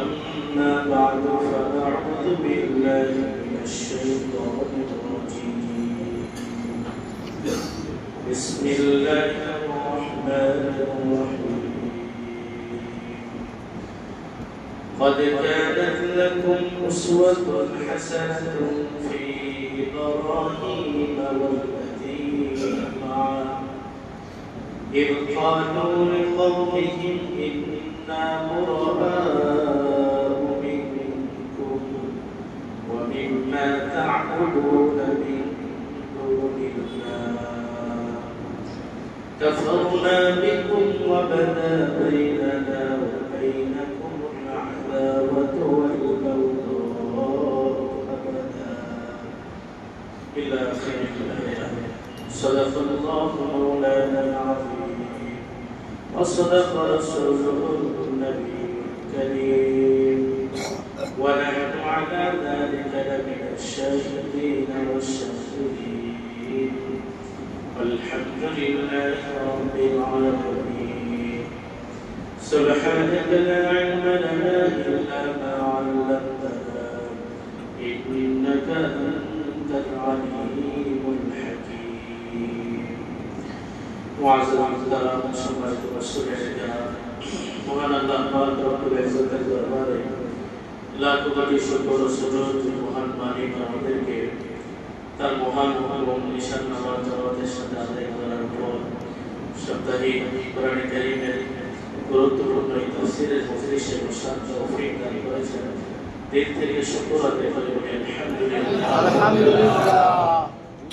أما بعد فأعوذ بالله من الشيطان الرجيم بسم الله الرحمن الرحيم قد كانت لكم أسوة حسنة في إبراهيم والذين معه إذ قالوا لقومهم إنا براء منكم ومما تعبدون من دون الله كفرنا بكم وبدا بيننا وبينكم العداوة والبغضاء أبدا إلى آخر الآية. صدق الله مولانا العظيم وصدق رسوله النبي الكريم ونحن على ذلك لمن الشاهدين والشاكرين والحمد لله رب العالمين. سبحانك لا علم لنا إلا ما علمتنا إنك أنت العليم الحكيم. معزز محترم সম্মানিত মুসলিমরা, মহান আল্লাহ পাক রব্বুল ইজ্জতের দরবারে লাখ কোটি শুকর ও সুজুদ মহান মালিক আমাদেরকে তার মহান এবং নিশান নামাজ জামাতের সাথে আদায় করার পর সাপ্তাহিক কোরআন কারীমের গুরুত্বপূর্ণ এই তাফসীরের মজলিসে বসার তৌফিক দান করেছেন। দিল থেকে শুকর আদায় করে বলি আলহামদুলিল্লাহ।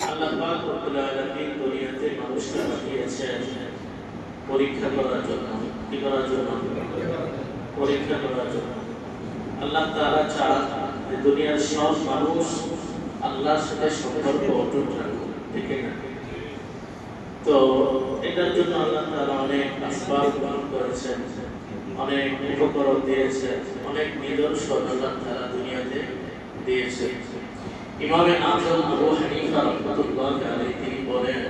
আল্লাহ পাক রব্বুল আলামিন দুনিয়াতে মানুষকে পাঠিয়েছেন পরীক্ষা করার জন্য। কি করার জন্য? পরীক্ষা করার জন্য। আল্লাহ তাআলা চান যে দুনিয়ার সব মানুষ আল্লাহর সাথে সম্পর্ক অটুট রাখুক, ঠিক না? তো এটার জন্য আল্লাহ তাআলা অনেক আসবাব দান করেছেন, অনেক উপকরণ দিয়েছেন, অনেক নিদর্শন আল্লাহ তাআলা দুনিয়াতে দিয়েছেন। ইমামে আযম আবু হানিফা রাহমাতুল্লাহি আলাইহি তিনি বলেন,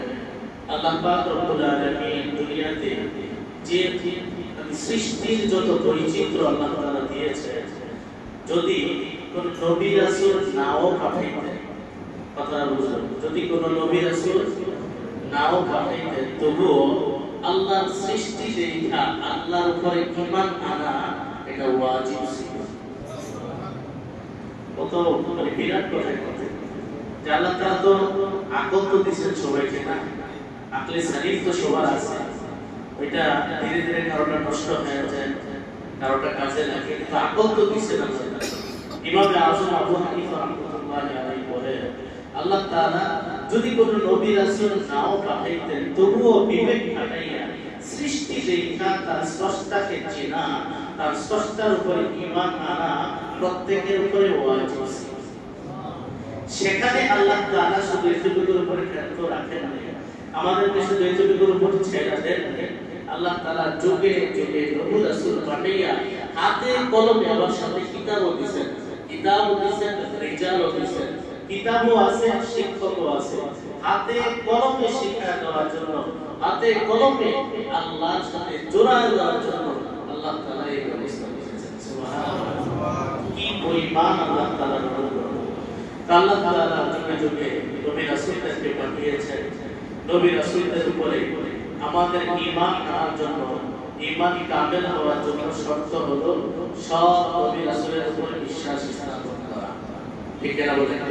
আল্লাহ পাক রব্বুল আলামিন দুনিয়াতে যে সৃষ্টির যত বৈচিত্র্য আল্লাহ তাআলা দিয়েছেন, যদি কোন নবী রাসূল নাও পাঠাইতেন, কথা বুঝুন, যদি কোন নবী রাসূল নাও পাঠাইতেন, তবুও আল্লাহর সৃষ্টি দেখা আল্লাহর উপরে ঈমান আনা এটা ওয়াজিব ছিল। কত বিরাট কথা যে আল্লাহ তাআলা তো আকল তো দিয়েছেন সবাইকে, না? আকলে শরীর তো সবার আছে, ওইটা ধীরে ধীরে কারোটা নষ্ট হয়ে যায়, কারোটা কাজে লাগে, কিন্তু আকল তো দিয়েছেন আল্লাহ তাআলা। ইমামে আযম আবু হানিফা রাহমাতুল্লাহি আলাইহি বলেন, আল্লাহ তাআলা যদি কোন নবী রাসূল নাও পাঠাইতেন, তবুও বিবেক খাটাইয়া সৃষ্টি দেখা তার স্রষ্টাকে চেনা, তার স্রষ্টার উপরে ঈমান আনা প্রত্যেকের উপরে ওয়াজিব ছিল। সেখানে আল্লাহ তাআলা শুধু এতটুকুর উপরে ক্ষেত্র রাখেন না, আমাদের দেশে এতটুকুর উপর ছেড়ে দেন। আল্লাহ তাআলা যুগে যুগে নবী রাসূল পাঠাইয়া হাতে কলমে আবার সাথে কিতাবও দিয়েছেন, কিতাবও দিয়েছেন, রিজালও দিয়েছেন, কিতাবও আছে, শিক্ষকও আছে। হাতে কলমে শিক্ষা দেওয়ার জন্য, হাতে কলমে আল্লাহর সাথে জোড়া দেওয়ার জন্য আল্লাহ তাআলা এই ব্যবস্থা করেছেন। সুবহানাল্লাহ, কি পরিমাণ আল্লাহ তাআলা অনুগ্রহ! আল্লাহ তাআলা যুগে যুগে নবী রাসূলদেরকে পাঠিয়েছেন। নবী রাসূলদের উপরে আমাদের ঈমান আনার জন্য, ঈমান কামেল হওয়ার জন্য শর্ত হলো সব নবী রাসূলের উপরে বিশ্বাস স্থাপন করা। ঠিক না বলেন?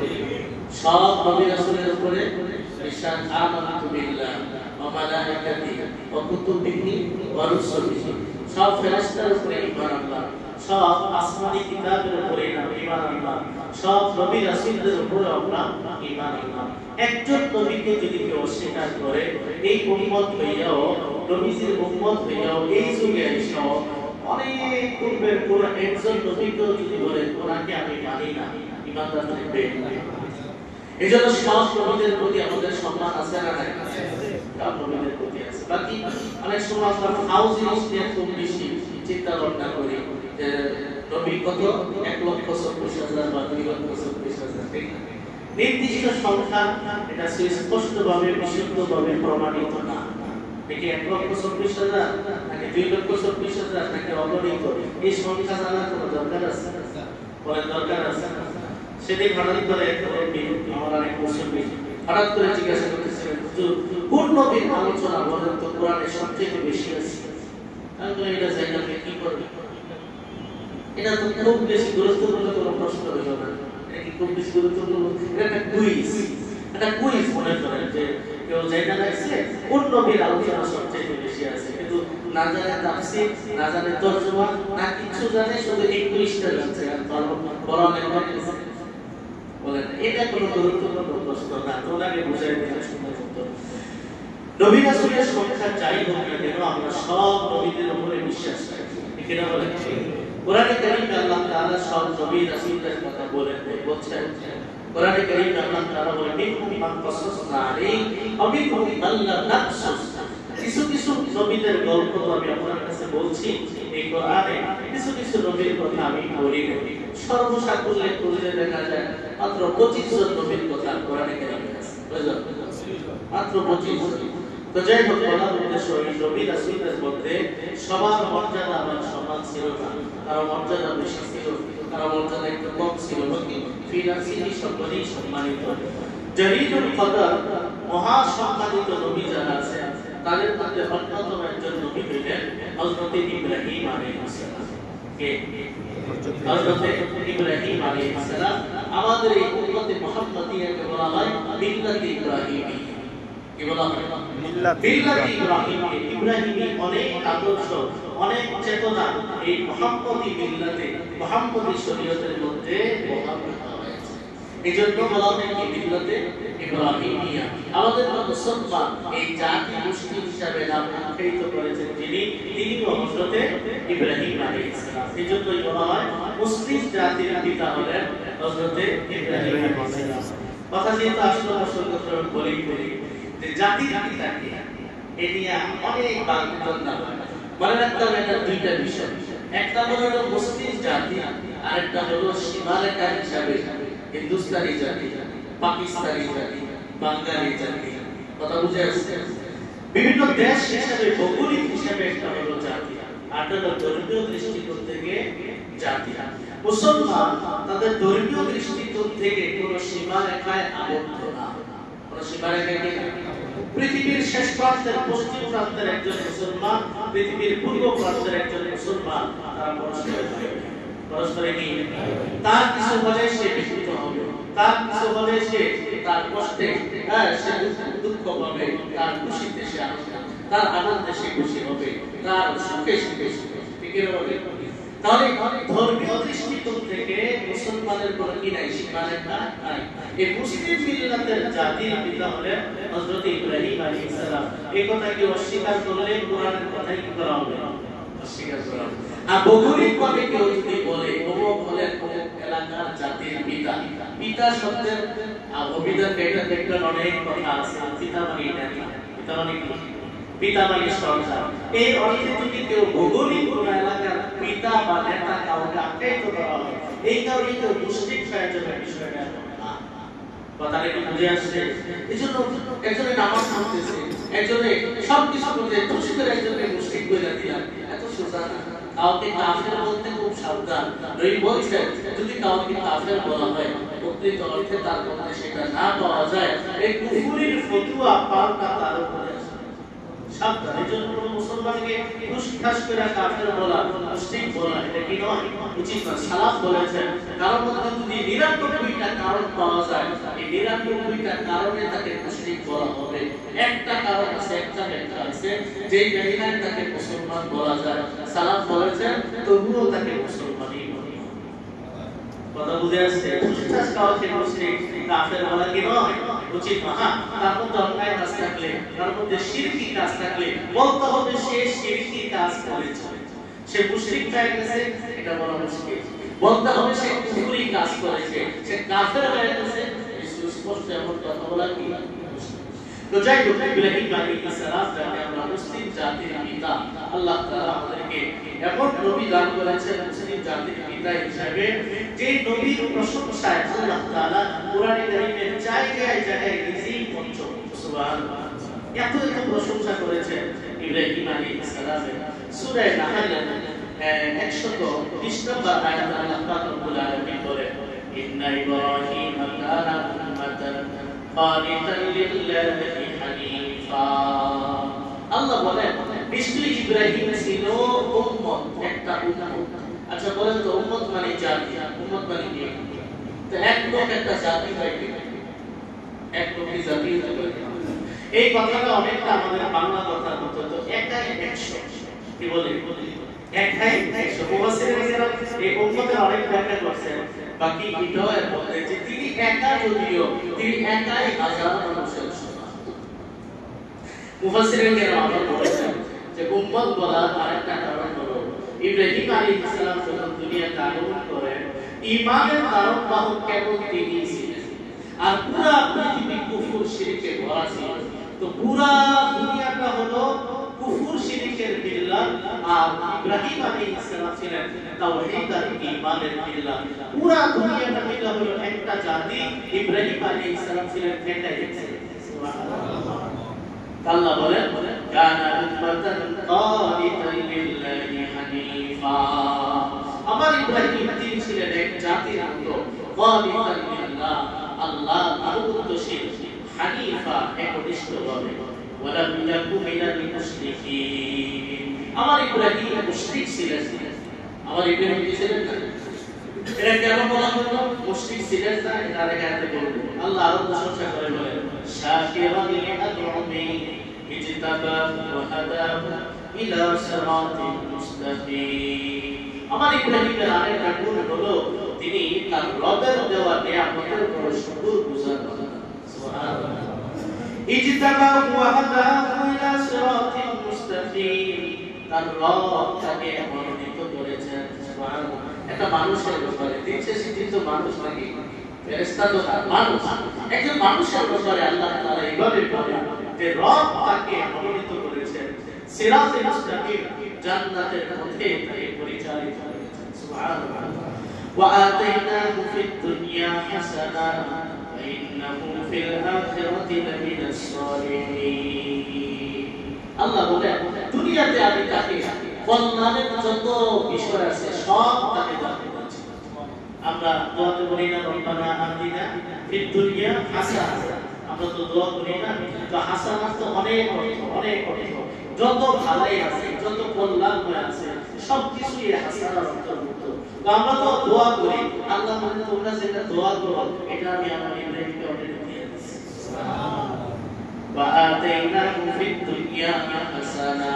সব নবী রাসূলের উপরে বিশ্বাস। আমানতু বিল্লাহ ওয়া মালাইকাতিহি ওয়া কুতুবিহি ওয়া রুসুলিহি, সব ফেরেশতার উপরে ঈমান আনলাম, সব আসমানি কিতাবের উপরে ঈমান আনলাম, সব নবী রাসূলদের উপরে আমরা ঈমান আনলাম। একজন নবীকে যদি কেউ অস্বীকার করে, এই উম্মত হইয়াও, নবীজির উম্মত হইয়াও এই যুগে এসেও অনেক পূর্বের কোন একজন নবীকেও যদি বলে ওনাকে আমি মানি না, ঈমানদার থাকবে না। এজন্য সব নবীদের প্রতি আমাদের সম্মান আছে না নাই? সব নবীদের প্রতি আছে। বাকি অনেক সময় আমরা হাউস নিয়ে খুব বেশি চিন্তা ভাবনা করি যে নবী কত 1,40,000 বা 2,40,000, ঠিক না? নির্দিষ্ট সংখ্যা এটা স্পষ্টভাবে বিশুদ্ধভাবে প্রমাণিত না। নাকি 1,40,000 নাকি 2,40,000 নাকি অগণিত, এই সংখ্যা জানার কোনো দরকার আছে? বলেন দরকার আছে? সেদিন হঠাৎ করে আমার অনেক মুসলিম হঠাৎ করে জিজ্ঞাসা করতেছিলেন, হুজুর কোন নবীর আলোচনা বলেন তো কোরআনে সবচেয়ে বেশি আছে? আমি বলি এটা জায়গা কি করবে, এটা তো খুব বেশি গুরুত্বপূর্ণ কোনো প্রশ্ন হইল না, এটা কি খুব বেশি গুরুত্বপূর্ণ? এটা একটা কুইজ, একটা কুইজ মনে করেন যে কেউ জায়গা লাগছে কোন নবীর আলোচনা সবচেয়ে বেশি আছে, কিন্তু না জানে তাফসীর, না জানে তরজমা, না কিছু জানে, শুধু 21টা জানছে আর বড় লেখক বলেন এটা কোনো গুরুত্বপূর্ণ প্রশ্ন না। তোনাকে বুঝাই দিলে সুন্দর হতো। নবী রাসূলের সংখ্যা যাই হোক না কেন আমরা সব নবীদের উপরে বিশ্বাস রাখি, ঠিক না বলেন? কোরআনে কারীমে আল্লাহ তাআলা সব নবী রাসূলদের কথা বলছেন। কোরআনে কারীমে আল্লাহ তাআলা বলেন মিনহুম মান কাসাসনা আলাইহি ওয়া মিনহুম মান লাম নাকসুস। কিছু কিছু নবীদের গল্প আমি আপনার কাছে বলছি, এই কোরআনে কিছু কিছু নবীর কথা আমি বলি। সর্বসাকুল্যে খুঁজলে দেখা যায় মাত্র 25 জন নবীর কথা কোরআনে কারীমে আছে, বুঝলেন? মাত্র 25 জন। তো যাই হোক, বলার উদ্দেশ্য এই নবী রাসূলদের মধ্যে সবার মর্যাদা আমার সমান ছিল না, কারো মর্যাদা বেশি ছিল, কারো মর্যাদা একটু কম ছিল, কিন্তু ফিরাসিনি সকলেই সম্মানিত। জলিলুল কদর মহা সম্মানিত নবী যারা আছে তাদের মধ্যে অন্যতম একজন নবী হলেন হযরত ইব্রাহিম আলাইহিস সালাম। কে? হযরত ইব্রাহিম আলাইহিস সালাম। আমাদের এই উম্মতে মুহাম্মাদিয়াকে বলা হয় মিল্লাতে ইব্রাহিমী। কি বলা হয়? মিল্লাতে ইব্রাহিমী। ইব্রাহিমী অনেক আদর্শ, অনেক চেতনা এই মুহাম্মাদি মিল্লাতে, মুহাম্মাদি শরীয়তের মধ্যে বহাল হয়েছে। এজন্য বলা হয় কি মিল্লাতে ইব্রাহিমিয়া। আমাদের মুসলমান এই জাতি গোষ্ঠী হিসাবে নাম আখ্যায়িত করেছেন যিনি, তিনি হযরত ইব্রাহিম আলাইহিস সালাম। এজন্যই বলা হয় মুসলিম জাতির পিতা হলেন হযরত ইব্রাহিম আলাইহিস সালাম। কথা যেহেতু আসলে আসল বলি যে জাতির পিতা কে, এ নিয়ে অনেক বাকবিতণ্ডা হয়। মনে রাখতে হবে এটা দুইটা বিষয়, একটা হলো মুসলিম জাতি, আরেকটা হলো সীমারেখা হিসাবে হিন্দুস্তানি জাতি, পাকিস্তানি জাতি, বাঙালি জাতি। কথা বুঝে আসছে? বিভিন্ন দেশ হিসাবে, ভৌগোলিক হিসাবে একটা হলো জাতি, আর হলো ধর্মীয় দৃষ্টিকোণ থেকে জাতি। মুসলমান তাদের ধর্মীয় দৃষ্টিকোণ থেকে কোনো সীমারেখায় আবদ্ধ না। কোনো সীমারেখায় পৃথিবীর শেষ প্রান্তের পশ্চিম প্রান্তের একজন মুসলমান, পৃথিবীর পূর্ব প্রান্তের একজন মুসলমান, তারা পরস্পরে কি তার কিছু হলে সে বিস্মিত হবে, তার কিছু হলে সে তার কষ্টে সে দুঃখ পাবে, তার খুশিতে সে আনন্দ, তার আনন্দে সে খুশি হবে, তার সুখে সে খুশি হবে। ঠিক আছে? তাহলে ধর্মীয় দৃষ্টিকোণ থেকে মুসলমানের কোনো কি নাই, সীমারেখা নাই। এই মুসলিম মিল্লাতের জাতির পিতা হলেন হযরত ইব্রাহিম আলাইহিস সালাম। এই কথা কি অস্বীকার করলে কোরআনের কথাই কি করা হবে? অস্বীকার করা হবে। আর ভৌগোলিকভাবে কেউ যদি বলে অমুক হলেন অমুক এলাকার জাতির পিতা, পিতা শব্দের অভিধান দেখবেন অনেক কথা আছে। পিতা মানে এটা, পিতা মানে কি? পিতা মানে সরকার। এই অর্থে যদি কেউ ভৌগোলিক কোন এলাকার পিতা বা নেতা কাউকে আখ্যায়িত করা হয়, এই কারণে কেউ মুশরিক হয়ে যাবে, বিষয়টা না। কথাটা কি বুঝে আসছে? এজন্য একজনে নামাজ পড়তেছে, একজনে সবকিছু করতে খুশি করে একজনকে মুশরিক বলে দিলাম, এত সোজা না। কাউকে কাফের বলতে খুব সাবধান। নবী বলছেন যদি কাউকে কাফের বলা হয়, প্রকৃত অর্থে তার মধ্যে সেটা না পাওয়া যায়, এই কুফরির ফতোয়া পাল্টা তার উপরে সাবধান। এজন্য কোন মুসলমানকে খুশখাস করে কাফের বলা, মুশরিক বলা এটা কি নয়, উচিত না। সালাফ বলেছেন কারণ মধ্যে যদি 99টা কারণ পাওয়া যায়, এই 99টা কারণে তাকে মুশরিক বলা হবে। একটা কারণ আছে, একটা ব্যাখ্যা আছে যেই ব্যাখ্যায় তাকে মুসলমান বলা যায়। সালাফ বলেছেন তবুও তাকে মুসলমানই বলা। কথা বুঝে আসছে? খুশখাস কাউকে মুশরিক কাফের বলা কি নয়, উচিত না। তার মধ্যে অন্যায় কাজ থাকলে, তার মধ্যে শিরকি কাজ থাকলে বলতে হবে সে শিরকি কাজ করেছে, সে মুশরিক হয়ে গেছে, এটা বলা মুশকিল। বলতে হবে সে কুফরি কাজ করেছে, সে কাফের হয়ে গেছে, সুস্পষ্ট এমন কথা বলা কি? তো যাই হোক, ইব্রাহিম আলাইহিস সালাম যাকে আমরা মুসলিম জাতির পিতা, আল্লাহ তাআলা আমাদেরকে এমন নবী দান করেছেন মুসলিম জাতির পিতা হিসেবে, যে নবীর প্রশংসায় আল্লাহ তাআলা কোরআনে কারীমের জায়গায় জায়গায় নিজেই পঞ্চম। সুবহানাল্লাহ। এত এত প্রশংসা করেছেন ইব্রাহিম আলাইহিস সালামের। সূরা নাহল 30 নম্বর আয়াতে আল্লাহ পাক রব্বুল আলামিন বলেন ইন্না ইব্রাহিমা কানা উম্মাতান কানিতান লিল্লাহি হানিফা। আল্লাহ বলেন নিশ্চয়ই ইব্রাহিম ছিল উম্মত, একটা উম্মত। আচ্ছা বলেন তো উম্মত মানে জাতি, উম্মত মানে কি? তো এক লোক একটা জাতি হয় কি? এক লোকই জাতি হয়। এই কথাটা অনেকটা আমাদের বাংলা কথার মতো, তো একাই 100 কি বলে একাই 100। মুফাসসিরিনরা এই উম্মতের অনেক ব্যাখ্যা করেছেন, বাকি এটাও বলে যে তিনি একা, যদিও তিনি একাই হাজার মানুষের সমান। মুফাসসিরিনরা আবার বলেছেন যে উম্মত বলার আরেকটা কারণ হলো ইব্রাহিম আলাইহিস সালাম যখন দুনিয়াতে আগমন করেন, ঈমানের কারণ বাহক কেবল তিনি ছিলেন, আর পুরা পৃথিবী কুফর শিরকে ভরা ছিল। তো পুরা দুনিয়াটা হলো কুফর শিরকের মিল্লাত, আর ইব্রাহিম আলাইহিস সালাম ছিলেন তাওহীদ আর ঈমানের মিল্লাত। পুরা দুনিয়াটা মিলে হলো একটা জাতি, ইব্রাহিম আলাইহিস সালাম ছিলেন একটাই জাতি। সুবহানাল্লাহ। আল্লাহ বলেন কানা উম্মাতান কানিতান লিল্লাহি হানিফা। আমার ইব্রাহিম তিনি ছিলেন এক জাতির মতো, কানিতান লিল্লাহ, আল্লাহ আনুগত্যশীল, হানিফা একনিষ্ঠভাবে, ওয়ালাম ইয়াকু মিনাল মুশরিকিন। আমার ইব্রাহিম মুশরিক ছিলেন। আমার ইব্রাহিম কি ছিলেন না? এরা কেন বলা হলো মুশরিক ছিলেন না? এটা আরেকটা বলবো। আল্লাহ আরো প্রশংসা করে বলেন শাকিরান লিআনউমি ইজতাবাহু ওয়া হাদাহু ইলা সিরাতিন মুস্তাকিম। আমার ইব্রাহিমের আরেকটা গুণ হলো তিনি তার রবের দেওয়া নিয়ামতের উপর শুকরগুজার হন। সুবহানাল্লাহ। ইজতাবাহু ওয়া হাদাহু ইলা সিরাতিন মুস্তাকিম, তার রব তাকে মনোনীত করেছেন। সুবহানাল্লাহ। একটা মানুষের ব্যাপারে দিচ্ছে সিদ্ধিত মানুষ নাকি ফেরেশতা তো না, মানুষ। একজন মানুষের ব্যাপারে আল্লাহ তাআলা এইভাবে বলেন যে রব তাকে মনোনীত করেছেন, সিরাতে মুস্তাকিম, জান্নাতের পথে তাকে পরিচালিত করেছেন। সুবহানাল্লাহ। ওয়া আতাইনাহু ফিদ দুনিয়া হাসানা ওয়া ইন্নাহু ফিল আখিরাতি লামিনাস সালিহিন। আল্লাহ বলেন দুনিয়াতে আমি তাকে কল্যাণের যত বিষয় আছে সব তাকে দান করেছি। আমরা দোয়াতে বলি না রব্বানা আতিনা ফিদ দুনিয়া হাসানা, আমরা তো দোয়া করি না, তো হাসানা তো অনেক অর্থ, যত ভালাই আছে, যত কল্যাণময় আছে সবকিছুই হাসানার অন্তর্ভুক্ত। তো আমরা তো দোয়া করি, আল্লাহ বলেন তোমরা যেটা দোয়া করো এটা আমি আমার ইব্রাহিমকে অলরেডি দিয়ে দিয়েছি। সুবহানাল্লাহ। ওয়া আতাইনাহু ফিদ দুনিয়া হাসানা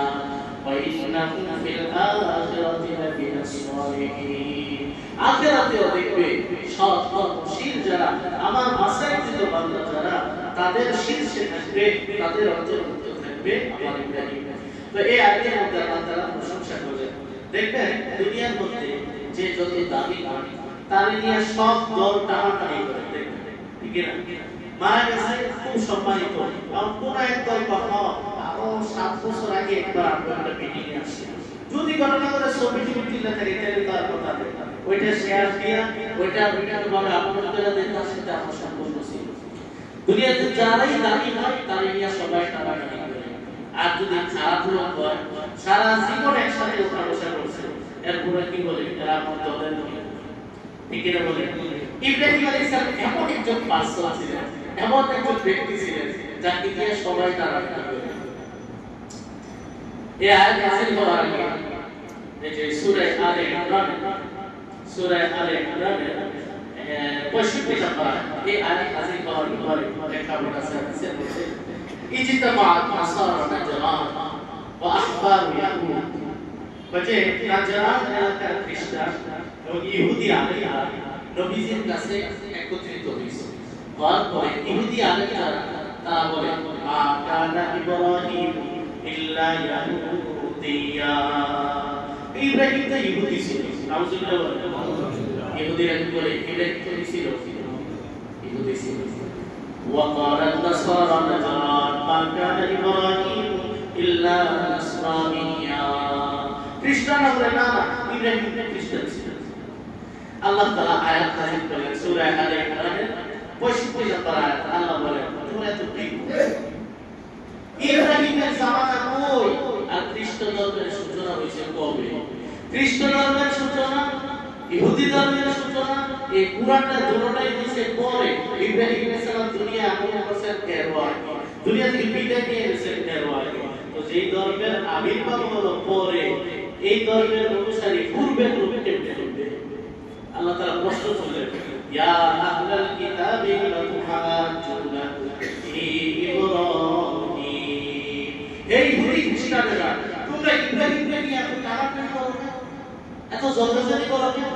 ওয়া ইন্নাহু ফিল আখিরাতি লামিনাস সালিহিন। আখিরাতেও দেখবে সৎ কর্মশীল যারা, আমার আশায়িত বান্দা যারা, তাদের শীর্ষে থাকবে, তাদের অন্তর্ভুক্ত থাকবে আমার ইব্রাহিম। তো এই আয়াতের মধ্যে আল্লাহ তাআলা প্রশংসা করেন। দেখবেন দুনিয়ার মধ্যে যে যত দামি দামি তার নিয়ে সব দল টানাটানি করে, দেখবেন ঠিক না? মারা গেছে খুব সম্মানিত, কারণ কোন এক দল কখনো আরো 7 বছর আগে একবার আপনাদের মিটিং এ আসছে, যদি ঘটনা করে ছবি তুলে থাকে তাহলে তার কথা দেয়, ওইটা শেয়ার দিয়া ওইটা ভাবে আপনাদের দেন, তার সাথে আমার সম্পর্ক ছিল। দুনিয়াতে যারাই দামি হয় তার নিয়ে সবাই টানাটানি করে। আর যদি খারাপ লোক হয়, সারা জীবন একসাথে ওঠা বসা করছে, এরপরে কি বলে এরা আমার দলের লোক, ঠিক না বলে? ইব্রাহিম আলাইহিস সালাম এমন একজন পার্সন ছিলেন, এমন একজন ব্যক্তি ছিলেন যাকে নিয়ে সবাই টানাটানি করে। এই আয়াত নাযিল হওয়ার আগে এই যে সূরা আলে ইমরান, সূরা আলে ইমরানের 65 নম্বর এই আয়াত নাযিল হওয়ার পরে লেখা আছে হাদিসের মধ্যে ইজতামাআত আসারা নাজরান ওয়া আহবার ইয়াহুদ, বলে নাজরান এলাকার খ্রিস্টান এবং ইহুদি আলেমরা নবীজির কাছে একত্রিত হয়েছে। হওয়ার পরে ইহুদি আলেমরা তারা বলে মা কানা ইব্রাহিম ইল্লা ইয়াহুদিয়া, ইব্রাহিম তো ইহুদি ছিল। নাউজুবিল্লাহ। ইহুদিরা কি বলে ইব্রাহিম তো ছিল ইহুদি ছিল। وقال النصارى نجران ما كان إبراهيم إلا نصرانيا, খ্রিস্টানরা বলে না না ইব্রাহিম খ্রিস্টান ছিল। আল্লাহ তাআলা আয়াত নাযিল করেন সূরা আলে ইমরানের 65 নম্বর আয়াত। আল্লাহ বলেন তোমরা তো ঠিক ইব্রাহিমের জামানা কই, আর খ্রিস্ট ধর্মের সূচনা হয়েছে কবে? খ্রিস্ট ধর্মের সূচনা ইহুদি ধর্মের সূচনা এই কুরআনটা দুটোটাই হইছে পরে। ইব্রাহিম আলাইহিস সালাম দুনিয়া আগমন করছেন 13 আগে, দুনিয়া থেকে বিদায় নিয়ে গেছেন 13 আগে। তো যেই ধর্মের আবির্ভাব হলো পরে, এই ধর্মের অনুসারী পূর্বের রূপে কেমনে হবে? আল্লাহ তাআলা প্রশ্ন করলেন, ইয়া আহলাল কিতাবি লা তুহাজ্জুনা ফি ইব্রাহিম। এই ইহুদি খ্রিস্টানেরা, তোমরা ইব্রাহিমকে নিয়ে এত টানাটানি করো কেন? এত জলজানি করো কেন?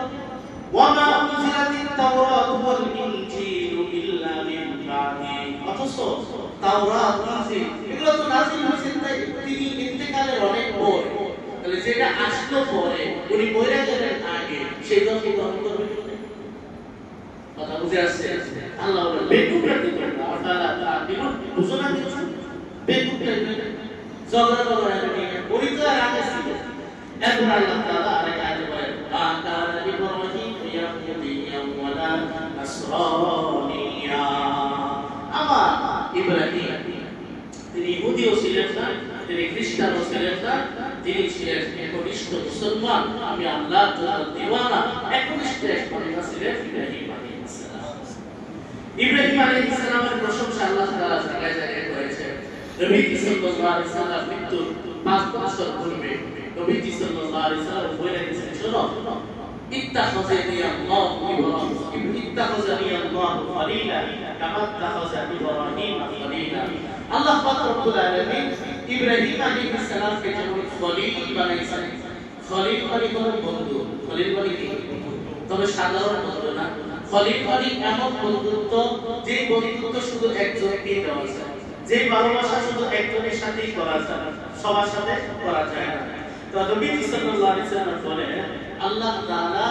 ওয়া মা উনজিলাতিত তাওরাত ওয়াল ইনজিল ইল্লা মিন বাদি। অথচ তাওরাত, ইনজিল এগুলো তো নাযিল হয়েছে তিনি ইন্তেকালের অনেক পর। তাহলে যেটা আসলো পরে, উনি মরে গেলেন আগে, সেই ধর্ম গ্রহণ করবে না। কথা বুঝে আসছে? আল্লাহ বলেন বেকুফরা দিবেন না, আল্লাহ তাআলা বুঝো না কিছু, বেকুফরা দিবেন ঝগড়া করা নিয়ে ওই তো আর আগে ছিল। এখন আল্লাহ তাআলা আরেক আয়াতে বলেন, মা কানা ইব্রাহিম ইয়াহুদিয়্যা ওয়ালা নাসরানিয়্যা। আমার ইব্রাহিম তিনি ইহুদিও ছিলেন না, তিনি খ্রিস্টানও ছিলেন না, তিনি ছিলেন একনিষ্ঠ মুসলমান। আমি আল্লাহর জন্য দিওয়ানা, একনিষ্ঠ এক বান্দা ছিলেন ইব্রাহিম আলাইহিস সালাম। ইব্রাহিম আলাইহিস সালামের প্রশংসা আল্লাহ তাআলা জায়গায় জায়গায় করেছেন। নবী সাল্লাল্লাহু আলাইহি ওয়াসাল্লাম মৃত্যুর 5 বছর পূর্বে নবী সাল্লাল্লাহু আলাইহি ওয়াসাল্লাম বলে গেছেন, শোনো, ইত্তাখাযানি আল্লাহু ইব্রাহিম, ইত্তাখাযানি আল্লাহু খলিলা কামা ইত্তাখাযা ইব্রাহিম খলিলা। আল্লাহ পাক রব্বুল আলামিন ইব্রাহিম আলাইহিস সালামকে যেমন খলিল বানাইছেন। খলিল মানে হলো বন্ধু, খলিল মানে কি? তবে সাধারণ বন্ধু না। খলিল মানে এমন বন্ধুত্ব, যে বন্ধুত্ব শুধু একজনকেই দেওয়া যায়, যে ভালোবাসা শুধু একজনের সাথেই করা যায়, সবার সাথে করা যায় না। তো নবী সাল্লাল্লাহু আলাইহি ওয়াসাল্লাম বলেন, আল্লাহ তাআলা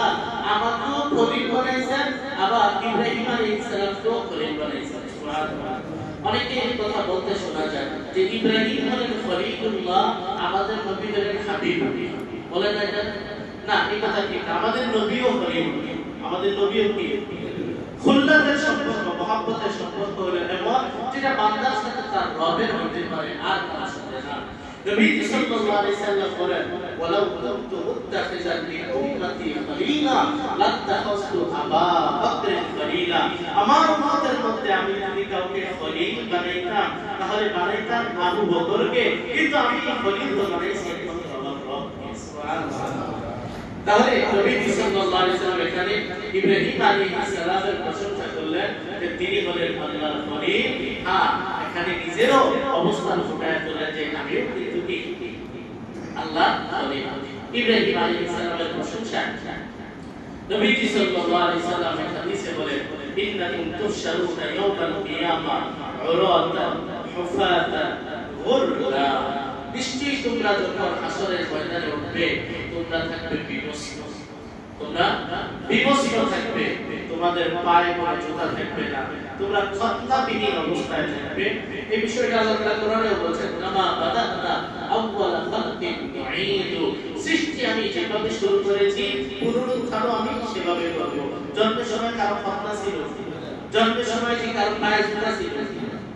আমাকেও খলিল বানাইছেন, আবার ইব্রাহিম আলাইহিস সালামকেও খলিল বানাইছেন। সুবহানাল্লাহ। অনেকে এই কথা বলতে শোনা যায় যে ইব্রাহিম হলেন খলিলুল্লাহ, আমাদের নবী হলেন হাবিব। বলেন না এটা? না, এই কথা ঠিক। আমাদের নবীও খলিল, আমাদের নবীও কি খুল্লাতের সম্পর্ক, মহব্বতের সম্পর্ক হলো এমন যেটা বান্দার সাথে তার রবের হতে পারে, আর কারোর সাথে না। নবী সাল্লাল্লাহু আলাইহি ওয়াসাল্লাম বলেন, ওয়ালাউ কুনতু মুত্তাখিযান লিল উম্মতি খলিলা লাত্তাখাযতু আবা বকর খলিলা। আমার উম্মতের মধ্যে আমি যদি কাউকে খলিল বানাইতাম, তাহলে বানাইতাম আবু বকরকে, কিন্তু আমি খলিল তো বানাইছি একমাত্র আমার রবকে। সুবহানাল্লাহ। তাহলে নবী সাল্লাল্লাহু আলাইহি ওয়াসাল্লাম এখানে ইব্রাহিম আলাইহিস সালামের প্রশংসা করলেন যে তিনি হলেন আল্লাহর খলিল। হ্যাঁ, এখানে নিজেরও অবস্থান ফুটায় তোলেন যে আমিও কিন্তু কি আল্লাহর খলিল। ইব্রাহিম আলাইহিস সালামের প্রশংসা নবী সাল্লাল্লাহু আলাইহি ওয়াসাল্লাম হাদিসে বলেন, ইন্নাকুম তুহশারুনা ইয়াওমাল কিয়ামা উরাতান হুফাতান গুররা। নিশ্চয়ই তোমরা যখন হাসরের ময়দানে উঠবে, তোমরা থাকবে বিমস্ত, তোমরা বিমস্ত থাকবে, তোমাদের পায়ে কোনো জুতা থাকবে না, তোমরা খতনাবিহীন অবস্থায় থাকবে। এই বিষয়টা আল্লাহ তাআলা কোরআনে বলেছেন, কামা বাদানা আউওয়ালা খালকিন নুঈদু। সৃষ্টি আমি যেভাবে শুরু করেছি, পুনরুত্থানও আমি সেভাবে করব। জন্মের সময় কারো খতনা ছিল, জন্মের সময় কি কারো পায়ে জুতা ছিল,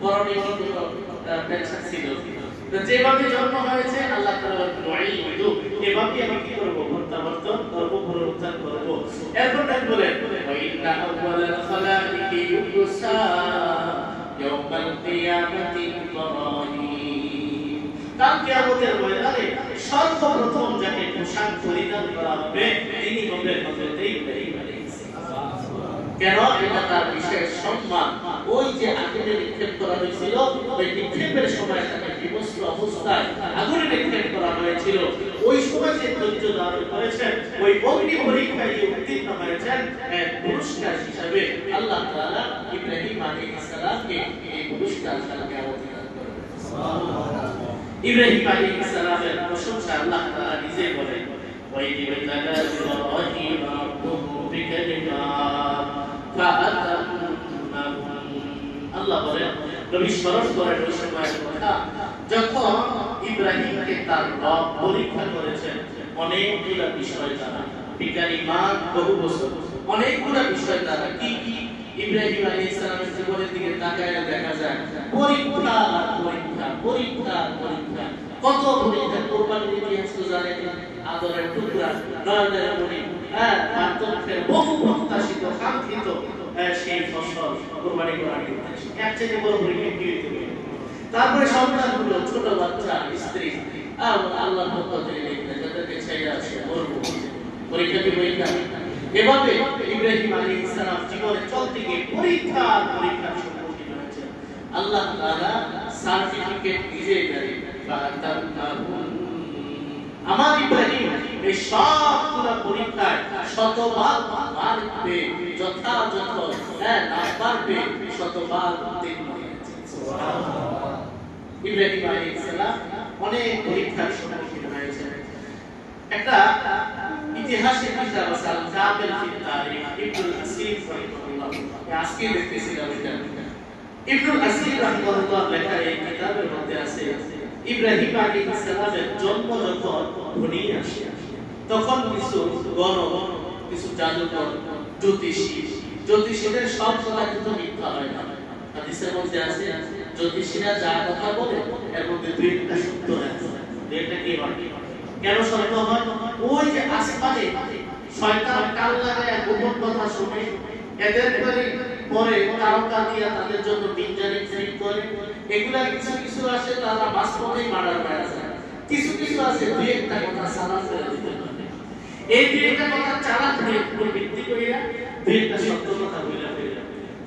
পরনে কোনো পেনশন ছিল, যেভাবে জন্ম হয়েছে আল্লাহ তাআলা নুঈদু, এভাবে আমি কি করব? প্রত্যাবর্তন করব, পুনরুত্থান করব। এরপর তাই বলেন, ওয়া ইন্না আউওয়ালাল খালাইকি ইউকসা ইয়াওমাল কিয়ামাতি ইব্রাহিম। কাল কিয়ামতের ময়দানে সর্বপ্রথম যাকে পোশাক পরিধান করা হবে তিনি হবেন হযরত ইব্রাহিম আলাইহিস সালাম। কেন? এটা তার বিশেষ সম্মান। ওই যে আগুনে নিক্ষেপ করা হয়েছিল, ওই নিক্ষেপের সময় তাকে বিমস্ত অবস্থায় আগুনে নিক্ষেপ করা হয়েছিল। ওই সময় যে ধৈর্য ধারণ করেছেন, ওই অগ্নি পরীক্ষায় যে উত্তীর্ণ হয়েছেন, এক পুরস্কার হিসাবে আল্লাহ তাআলা ইব্রাহিম আলাইহিস সালামকে এই পুরস্কার তাকে অবতীর্ণ করেন। সুবহানাল্লাহ। ইব্রাহিম আলাইহিস সালামের প্রশংসা আল্লাহ তাআলা নিজে বলেন, ওয়া ইবতালা ইব্রাহিম রাব্বুহু বিকালিমাত ফাআতামনাহু। আল্লাহ বলেন, নবী স্মরণ করেন ওই সময়ের কথা যখন ইব্রাহিমকে তার রব পরীক্ষা করেছেন অনেকগুলো বিষয় দ্বারা। বিকালিমাত বহু বছর, অনেকগুলো বিষয় দ্বারা। কি কি? ইব্রাহিম আলাইহিস সালামের জীবনের দিকে তাকায় দেখা যায় পরীক্ষা, পরীক্ষা, পরীক্ষা, পরীক্ষা। কত পরীক্ষা! কোরবানির ইতিহাস তো জানেন, আদরের টুকরা, নয়নের মণি, বার্ধক্যের বহু প্রত্যাশিত কাঙ্ক্ষিত সেই ফসল কুরবানি করার এর চেয়ে বড় পরীক্ষা কি হতে পারে? তারপরে সন্তানগুলো, ছোট বাচ্চা, স্ত্রী আল্লাহর পক্ষ থেকে যাদেরকে ছেড়ে আছে বলবো পরীক্ষা কি পরীক্ষা। এভাবে ইব্রাহিম আলাইহিস সালাম জীবনে চলতে গিয়ে পরীক্ষার সম্মুখীন হয়েছেন। আল্লাহ তাআলা সার্টিফিকেট নিজেই দেন, আমার ইব্রাহিম এই সবগুলো পরীক্ষায় শতবার পারবে, যথাযথ নাম্বার পেয়ে শতবার উত্তীর্ণ হয়েছে। সুবহানাল্লাহ। ইব্রাহিম আলাইহিস সালাম অনেক পরীক্ষার সম্মুখীন হয়েছেন। একটা ইতিহাসের কিতাব আছে আল কামিল ফি তারিখ, ইবনুল আসির রাহিমাহুল্লাহ, আজকে দেখতেছিলাম এটা। ইবনুল আসির রাহিমাহুল্লাহ লেখা এই কিতাবের মধ্যে আছে ইব্রাহিম আলাইহিস সালামের জন্ম যখন ঘনিয়ে আসে তখন কিছু গণক, কিছু জাদুকর, জ্যোতিষীদের সব কথা কিন্তু মিথ্যা হয় না। হাদিসের মধ্যে আছে জ্যোতিষীরা যা কথা বলে এর মধ্যে দুই একটা সত্য আছে। দুইটা কি হয়? কেন সত্য হয়? ওই যে আসমানে শয়তান কাল লাগায় গোপন কথা শুনে এদের পরে তারকা দিয়া তাদের জন্য বিজ্ঞানী ট্রেন করে, এগুলা কিছু কিছু আসে তারা বাস্তবেই মার্ডার করে যায়, কিছু কিছু আছে দুই একটা কথা সারা করে দিতে পারে। এই দুই একটা কথা চালা করে ভিত্তি করিয়া দুই একটা সত্য কথা বলে ফেলে,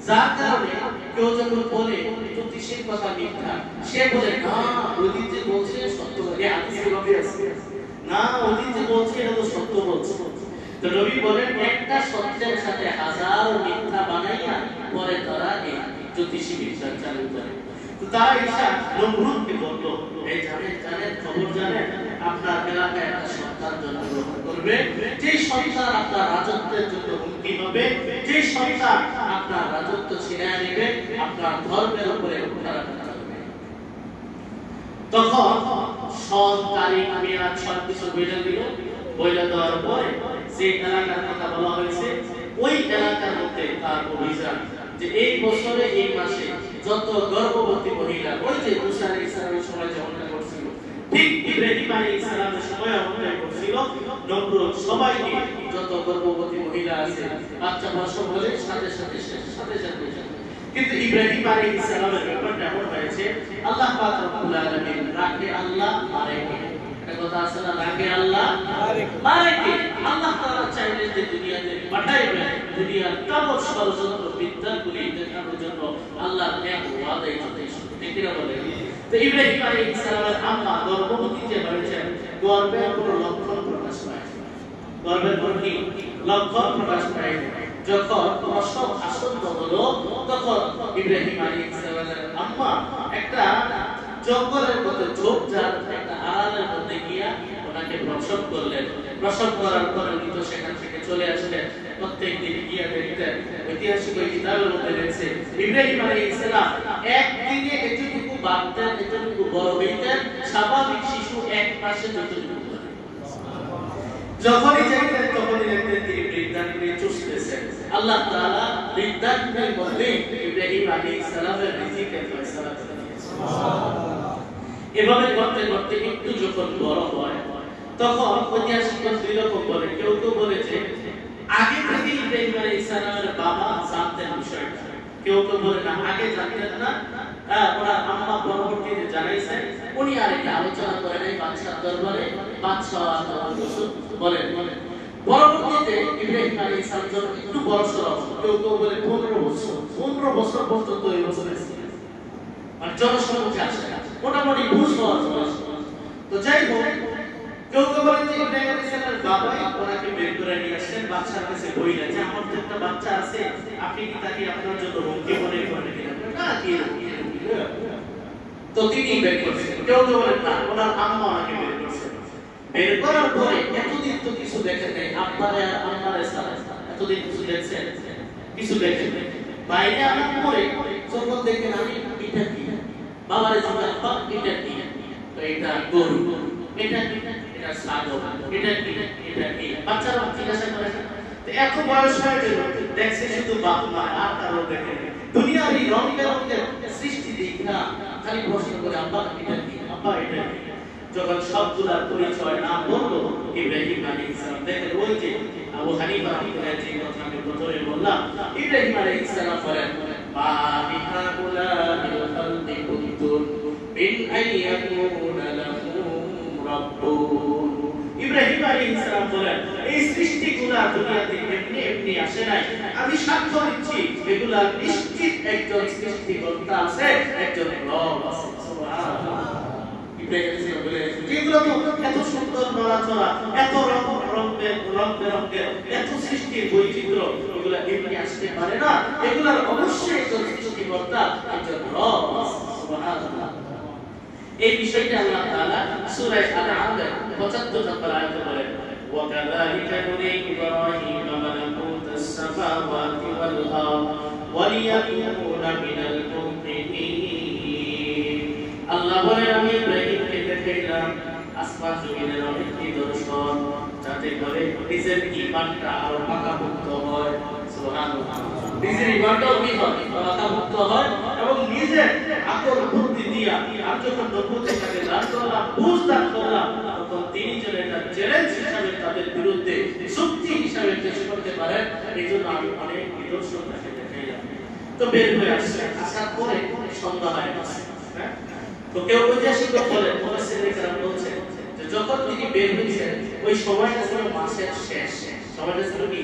যার কারণে কেউ যখন বলে জ্যোতিষের কথা মিথ্যা, সে বলে না ওই যে বলছে সত্য, এই হাদিসে নবী আছে না ওই যে বলছে এটা তো সত্য বলছে। তো নবী বলেন একটা সত্যের সাথে হাজার মিথ্যা বানাইয়া পরে তারা এই জ্যোতিষী বিশ্বাস চালু করে। তো তারা ঈশা নমরুদকে বলল, এই জানেন খবর জানেন আপনার এলাকায় একটা সন্তান জন্মগ্রহণ করবে, যে সন্তান আপনার রাজত্বের জন্য হুমকি হবে, যে সন্তান আপনার রাজত্ব ছিনিয়ে নেবে, আপনার ধর্মের উপরে উৎখাত করবে। তখন সব তারিখ মেয়াদ সবকিছু বইলা দেওয়ার পরে যে এলাকার কথা বলা হয়েছে ওই এলাকার মধ্যে তার অভিযান যে এই বছরে এই মাসে যত গর্ভবতী মহিলা, ওই যে মুসা আলাইহিস সালামের সময় যেমন করছিল ঠিক ইব্রাহিম আলাইহিস সালামের সময় অবলম্বন করছিল, নমরুদ সবাইকে যত গর্ভবতী মহিলা আছে বাচ্চা প্রসব হলে সাথে সাথে কিন্তু ইব্রাহিম আলাইহিস সালামের ব্যাপারটা এমন হয়েছে আল্লাহ পাক রব্বুল আলামিন রাখে আল্লাহ মারে কে, একটা কথা আছে না রাখে আল্লাহ মারে কে। আল্লাহ তাআলা চাইলে যে দুনিয়াতে পাঠাইবেন, দুনিয়ার তাবৎ ষড়যন্ত্র বিদ্যাগুলি দেখানোর জন্য আল্লাহর এক ওয়াদাই যথেষ্ট, ঠিক না বলে? তো ইব্রাহিম আলাইহিস সালামের আম্মা গর্ভবতী যে হয়েছেন, গর্ভের কোনো লক্ষণ প্রকাশ পায়, গর্ভের কোনো কি লক্ষণ প্রকাশ পায়। যখন প্রসব আসন্ন হলো তখন ইব্রাহিম আলাইহিস সালামের আম্মা একটা জঙ্গলের মধ্যে ঝোপঝাড় একটা আড়ালের মধ্যে গিয়া ওনাকে প্রসব করলেন। প্রসব করার পরে উনি তো সেখান থেকে চলে আসলেন, প্রত্যেকদিন গিয়া দেখতেন। ঐতিহাসিক ওই কিতাবের মধ্যে রয়েছে ইব্রাহিম আলাইহিস সালাম একদিনে এতটুকু বাঁধতেন, এতটুকু বড় হইতেন, স্বাভাবিক শিশু এক মাসে যতটুকু। যখনই চাইতেন তখনই দেখতেন তিনি বৃদ্ধাঙ্গুলি চুষতেছেন। আল্লাহ তাআলা বৃদ্ধাঙ্গুলির মধ্যে ইব্রাহিম আলাইহিস সালামের রিজিকের ফয়সালা করে দিয়েছেন। সুবহানাল্লাহ। এভাবে করতে করতে একটু যখন বড় হয় তখন ঐতিহাসিকরা দুই রকম বলে, কেউ কেউ বলে যে আগে থেকে ইব্রাহিম আলাইহিস সালামের বাবা জানতেন বিষয়টা, কেউ কেউ বলে না আগে জানতেন না, ওনার আম্মা পরবর্তীতে জানাইছেন, উনি আর একটা আলোচনা করে নাই বাদশার দরবারে, বাদশা বলেন পরবর্তীতে ইব্রাহিম আলাইহিস সালাম যখন একটু বয়সর, কেউ কেউ বলে 15 বছর পর্যন্ত এই বছরে ছিলেন, আর জনসম্মুখে আসে না, মোটামুটি বুঝ হওয়ার বয়স। তো যাই হোক, কেউ কেউ বলেন যে ইব্রাহিম আলাইহিস সালামের বাবাই ওনাকে বের করে নিয়ে আসেন বাদশার কাছে বইলেন যে আমার তো একটা বাচ্চা আছে, আপনি কি তাকে আপনার জন্য হুমকি মনে করেন না? কি তো তিনি বের করছেন। কেউ কেউ বলেন না ওনার আম্মা ওনাকে বের করছেন। বের করার পরে এতদিন তো কিছু দেখেন নাই, আব্বারে আর আম্মারে ছাড়া এতদিন কিছু দেখছেন? কিছু দেখেন নাই। বাইরে আনার পরে যখন দেখেন আমি এটা কি, বাবারে জিজ্ঞাসা করেন এটা কি, তো এটা গরু, এটা কি, এটা ছাগল, এটা কি, এটা কি, বাচ্চারা জিজ্ঞাসা করে। তো এত বয়স হয়ে গেল, দেখছে শুধু বাপ মা, আর কারো দেখে না। দুনিয়ার এই রং বেরঙের সৃষ্টি দেখা খালি প্রশ্ন করে আব্বা এটা কি, আব্বা এটা কি। যখন সবগুলার পরিচয় না বললো ইব্রাহিম আলাইহিস সালাম, দেখেন ওই যে আবু হানিফা রাহিমাহুল্লাহ যে কথা আমি প্রথমে বললাম, ইব্রাহিম আলাইহিস সালাম বলেন মা বিহাউলা বিল খালকি কুনতুন মিন আইয়াকুনা লাহুম রাব্বুন। ইব্রাহিম আলাইহিস সালাম বলেন এই সৃষ্টিগুলা দুনিয়াতে এমনি এমনি আসে নাই, আমি সাক্ষ্য দিচ্ছি এগুলা নিশ্চিত একজন সৃষ্টিকর্তা আছে, একজন রব আছে। সুবহানাল্লাহ। ইব্রাহিম আলাইহিস সালাম বলেন এগুলো তো এত সুন্দর নড়াচড়া, এত রঙের এত সৃষ্টির বৈচিত্র্য, এগুলা এমনি আসতে পারে না, এগুলার অবশ্যই একজন সৃষ্টিকর্তা, একজন রব আছে। সুবহানাল্লাহ। এই বিষয়টা আল্লাহ তাআলা সূরা আল-আনআমের 75 নম্বর আয়াতে বলেন وَكَذَلِكَ نُرِي إِبْرَاهِيمَ مَلَكُوتَ السَّمَاوَاتِ وَالْأَرْضِ وَلِيَكُونَ مِنَ الْمُوقِنِينَ। আল্লাহ বলেন আমি ইব্রাহিমকে দেখাইলাম আসমান জমিনের অনেক নিদর্শন, যাতে করে নিজের ঈমানটা আরো পাকাপোক্ত হয়। সুবহানাল্লাহ। নিজের ঈমানটাও কি হয়? পাকাপোক্ত হয় এবং নিজের আকল বুদ্ধি দিয়া আমি যখন নবুয়তের কাছে দান করলাম, বুঝ দান করলাম, তখন তিনি যেন এটা চ্যালেঞ্জ হিসাবে তাদের বিরুদ্ধে যুক্তি হিসাবে পেশ করতে পারেন, এই জন্য আমি অনেক নিদর্শন তাকে দেখাইলাম। তো বের হয়ে আসছে, আসার পরে সন্ধ্যা হয়ে গেছে। তো কেউ ঐতিহাসিক বলেন, মুফাসসিররা বলছেন যে যখন তিনি বের হয়েছেন ওই সময়টা ছিল মাসের শেষ। সময়টা ছিল কি?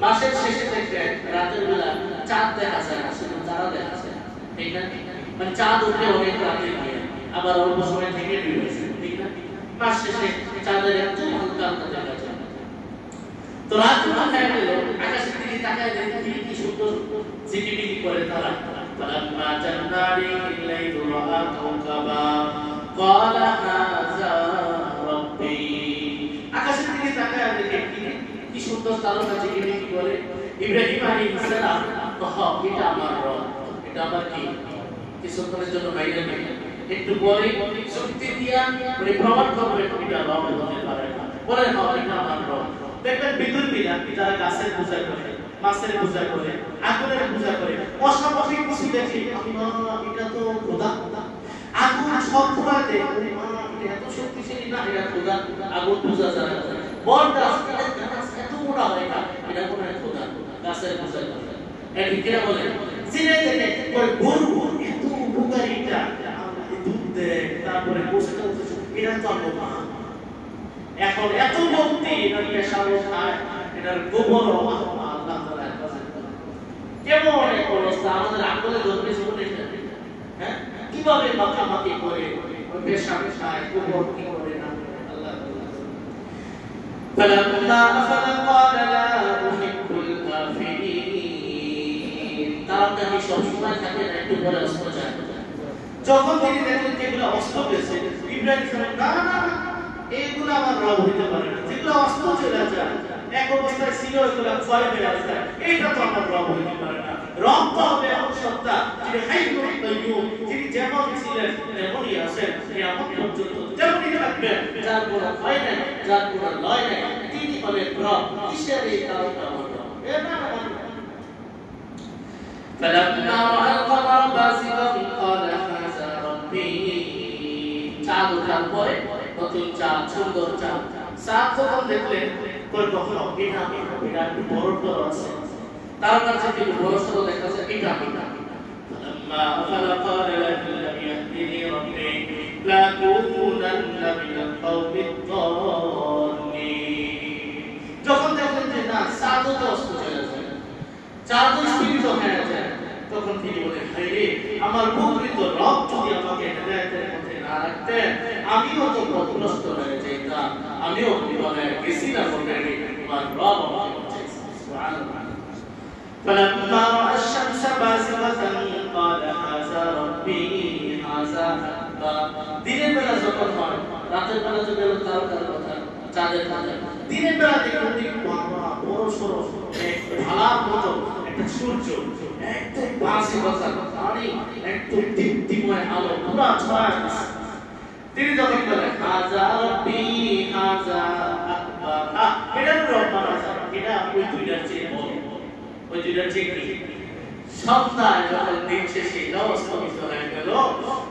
মাসের শেষে দেখবেন রাতের বেলা চাঁদ দেখা যায়, আসলে তারা দেখা যায়, ঠিক না? মানে চাঁদ উঠে অনেক রাতে গিয়ে আবার অল্প সময় থেকে ডুবে যায়, ঠিক না? মাস শেষে চাঁদের একটু হালকা হালকা দেখা যায়। তো রাত মাথায় গেল, আকাশের দিকে তাকায় দেখেন কি সুন্দর ঝিকিমিকি করে তারা। فلما جن عليه الليل رأى كوكبا قال هذا ربي। আকাশের দিকে তাকায় দেখে কি সুন্দর তারকা ঝিকিমিকি করে। ইব্রাহিম আলাইহিস সালাম এটা আমার রব, এটা আমার কি কিছুক্ষণের জন্য বাইরে নেই, একটু পরে শক্তি দিয়া মানে প্রমাণ করবে এটা রব হতে পারে না, বলে এটা আমার রব। দেখবেন বিদ্যুৎ বিনা যারা গাছের পূজা করে, মাছের পূজা করে, আগুনের পূজা করে, অস্বাভাবিক কিছু দেখে এটা তো খোদা, আগুন সব পুরাতে এত শক্তিশালী না, এটা খোদা। আগুন পূজা যারা করে, বড় গাছ এত মোটা হয় না, এটা কোনো খোদা, গাছের পূজা করে। এর কিরা বলে চিনে দেখে গরু এত উপকারী, এটা দুধ দেয়, তারপরে বসে এটা তো আল্লাহ। এখন এত ভক্তি, এটা পেশাবো খায়, এটার গোবর আল্লাহ তাআলা কেমন এক অবস্থা আমাদের আকলে ধর্মে জীবনে, হ্যাঁ কিভাবে মাখামাখি করে পেশাব খায়, গোবর কি করে না আল্লাহ তাআলা। فلما أفل قال لا أحب الآفلين। তারা কি সবসময় থাকে না, একটু পরে অস্ত যায়। যখন তিনি দেখলেন যে এগুলো অস্ত গেছে, ইব্রাহিম বলেন না না এগুলো আমার রব হইতে পারে না, যেগুলো অস্ত চলে যায় এক অবস্থায় ছিল এগুলো ক্ষয় হয়ে যায়, এটা তো আমার রব হইতে পারে না। রব তো হবে এমন সত্তা যিনি হাইয়ুল কাইয়ুম, যিনি যেমন ছিলেন তেমনই আছেন, কিয়ামত পর্যন্ত তেমনই থাকবেন, যার কোনো ক্ষয় নাই, যার কোনো লয় নাই, তিনি হলেন রব। কিসের এই কারণটা হলো এটা فلما رأى القمر بازغا قال هذا ربي। চাঁদ ওঠার পরে নতুন চাঁদ, সুন্দর চাঁদ, চাঁদ যখন দেখলেন কখনো এটা একটু বড় বড় আছে, তার কাছে একটু বড় সড়ো দেখাচ্ছে, এটা فلما أفل قال لم يهدني ربي لأكونن من القوم الضالين। যখন দেখলেন যে না চাঁদ তো অস্ত চলে যায়, চাঁদ স্ফীত হয়ে যায়, তখন তিনি বলেন হায়রে আমার প্রকৃত রব যদি আমাকে হেদায়েতের পথে না রাখতেন, আমিও তো পথভ্রষ্ট হয়ে যেতাম, আমিও বিপদে গেছি না বলে আমার রব আমাকে বাঁচাইছে। সুবহানাল্লাহ। فلما رأى الشمس بازغة قال هذا ربي هذا أكبر। দিনের বেলা যখন হয়, রাতের বেলা যখন তারকার কথা, চাঁদের কথা, দিনের বেলা দেখুন বড় সড়ো ঢালার মতো একটা সূর্য, একদম বাসি কথা পানি, একদম দীপ্তিময় আলো পুরো ছড়ায় আছে। তিনি যখন বলেন হাযা রব্বি হাযা আকবার, এটা রব মানা যায়, এটা ওই দুইটার চেয়ে বড়, ওই দুইটার চেয়ে কি সন্ধ্যায় যখন দিন শেষে অস্তমিত হয়ে গেল,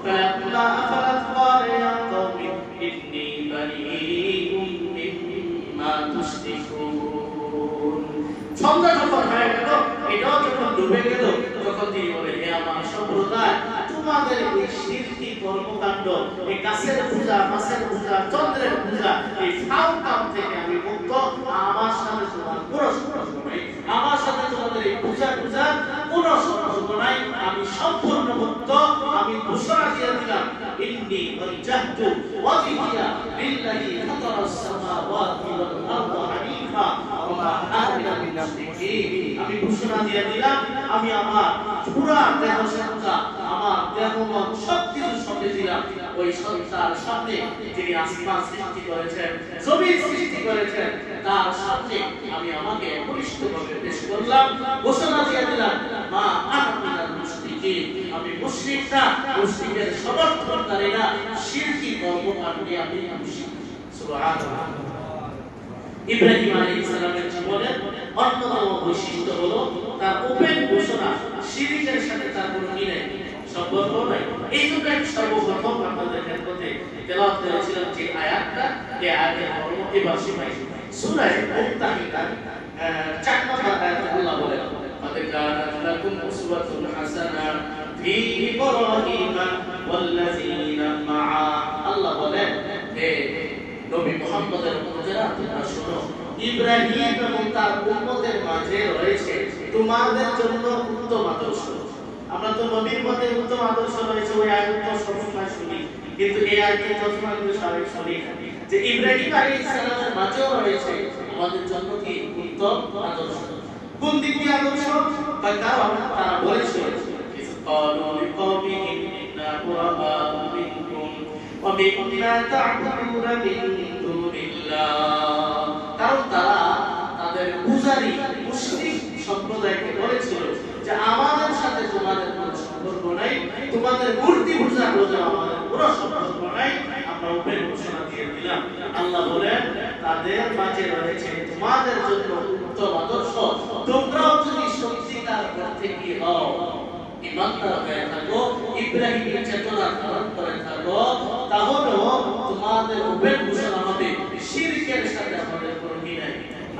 ফালাম্মা আফালাত ক্বালা ইয়া কওমি ইন্নী বারিউম মিম্মা তুশরিকুন। সন্ধ্যা যখন হয়ে গেল, এটাও যখন ডুবে গেল, তখন তিনি বলে, হে আমার সম্প্রদায়, তোমাদের এই শিরকি কর্মকাণ্ড, এই গাছের পূজা, মাছের পূজা, চন্দ্রের পূজা, এই ফাউ কাম থেকে আমি মুক্ত। আমার সাথে তোমার কোনো সম্পর্ক নাই, আমার সাথে তোমাদের এই পূজা কোনো সম্পর্ক নাই, আমি সম্পূর্ণ মুক্ত। আমি ঘোষণা দিয়ে দিলাম, ইন্নী ওয়াজজাহতু ওয়াজহিয়া লিল্লাযী ফাতারাস সামাওয়াতি ওয়াল আরদা হানিফা ওয়া মা আনা মিনাল মুশরিকিন। আমি ঘোষণা দিয়ে দিলাম, আমি আমার পুরা দেহ সত্তা, আমার দেহ মন সবকিছু সঁপে দিলাম ওই সত্তার সামনে, যিনি আসমান সৃষ্টি করেছেন, জমিন সৃষ্টি করেছেন, তার সামনে আমি আমাকে একনিষ্ঠভাবে পেশ করলাম, ঘোষণা দিয়ে দিলাম, মা আনা মিনাল মুশরিকিন। আমি মুশরিক না, মুশরিকের সমর্থনকারী না, শিরকি কর্মকাণ্ডে আমি মুশরিক। সুবহানাল্লাহ। ইব্রাহিম আলাইহিস সালামের জীবনের অন্যতম বৈশিষ্ট্য হলো তার ওপেন ঘোষণা, শিরকের সাথে তার কোনো মিল নেই, সম্পর্ক নাই। এই জন্য সর্বপ্রথম আপনাদের ক্ষেত্রে তেলাওয়াত করেছিলাম যে আয়াতটা, এই আয়াতের মর্ম এবার শোনাই। সূরা মুমতাহিনা 4 নম্বর আয়াতে আল্লাহ বলেন, قد كانت لكم أسوة حسنة في إبراهيم والذين معه। আল্লাহ বলেন, হে নবী মুহাম্মদের উম্মতেরা, তোমরা শোনো, ইব্রাহিম এবং তার উম্মতের মাঝে রয়েছে তোমাদের জন্য উত্তম আদর্শ। আমরা তো নবীর মধ্যে উত্তম আদর্শ রয়েছে ওই আয়াতটা সবসময় শুনি, কিন্তু এই আয়াতটা তখন সবাই শুনি যে ইব্রাহিম আলাইহিস সালামের মাঝেও রয়েছে আমাদের জন্য কি উত্তম আদর্শ। কোন দিক দিয়ে আদর্শ? কারণ তারা বলেছে, قالوا لقومهم إنا براء منكم ومما تعبدون من دون الله। কারণ তারা তাদের পূজারী মুশরিক সম্প্রদায়কে বলেছিল যে আমাদের সাথে তোমাদের কোনো সম্পর্ক নাই, তোমাদের মূর্তি পূজা করতে আমাদের কোনো সম্পর্ক নাই। আমরা ওপেন ঘোষণা দিয়ে দিলাম, আল্লাহ বলেন, তাদের মাঝে রয়েছে তোমাদের জন্য উত্তম আদর্শ। তোমরাও যদি সত্যিকার অর্থে কি হও, ইমানদার হয়ে থাকো, ইব্রাহিমের চেতনা ধারণ করে থাকো, তাহলে তোমাদের ওপেন ঘোষণা হবে, শিরকের সাথে আমাদের কোনো মিল নাই,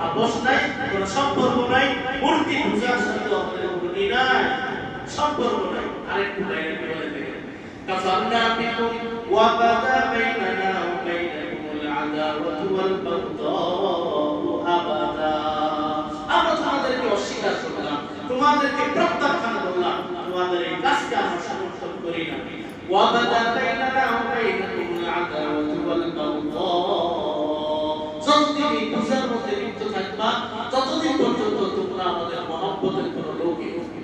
আপোষ নাই, কোনো সম্পর্ক নাই, মূর্তি পূজার সাথে আমাদের কোনো মিল নাই, সম্পর্ক নাই। আরেকটু লাইনে বলে দেখেন, কাফারনা বিকুম ওয়া বাদা বাইনানা ওয়া বাইনাকুমুল আদাওয়াতু ওয়াল বাগদাউ আবাদা। আমরা তোমাদেরকে অস্বীকার করলাম, তোমাদেরকে প্রত্যাখ্যান করলাম, তোমাদের এই কাজকে আমরা সমর্থন করি না। ওয়া বাদা বাইনানা ওয়া বাইনাকুমুল আদাওয়াতু ওয়াল বাগদাউ। যতদিন পূজার মধ্যে লিপ্ত থাকবা, ততদিন পর্যন্ত তোমরা আমাদের মহব্বতের কোনো লোকই হবে।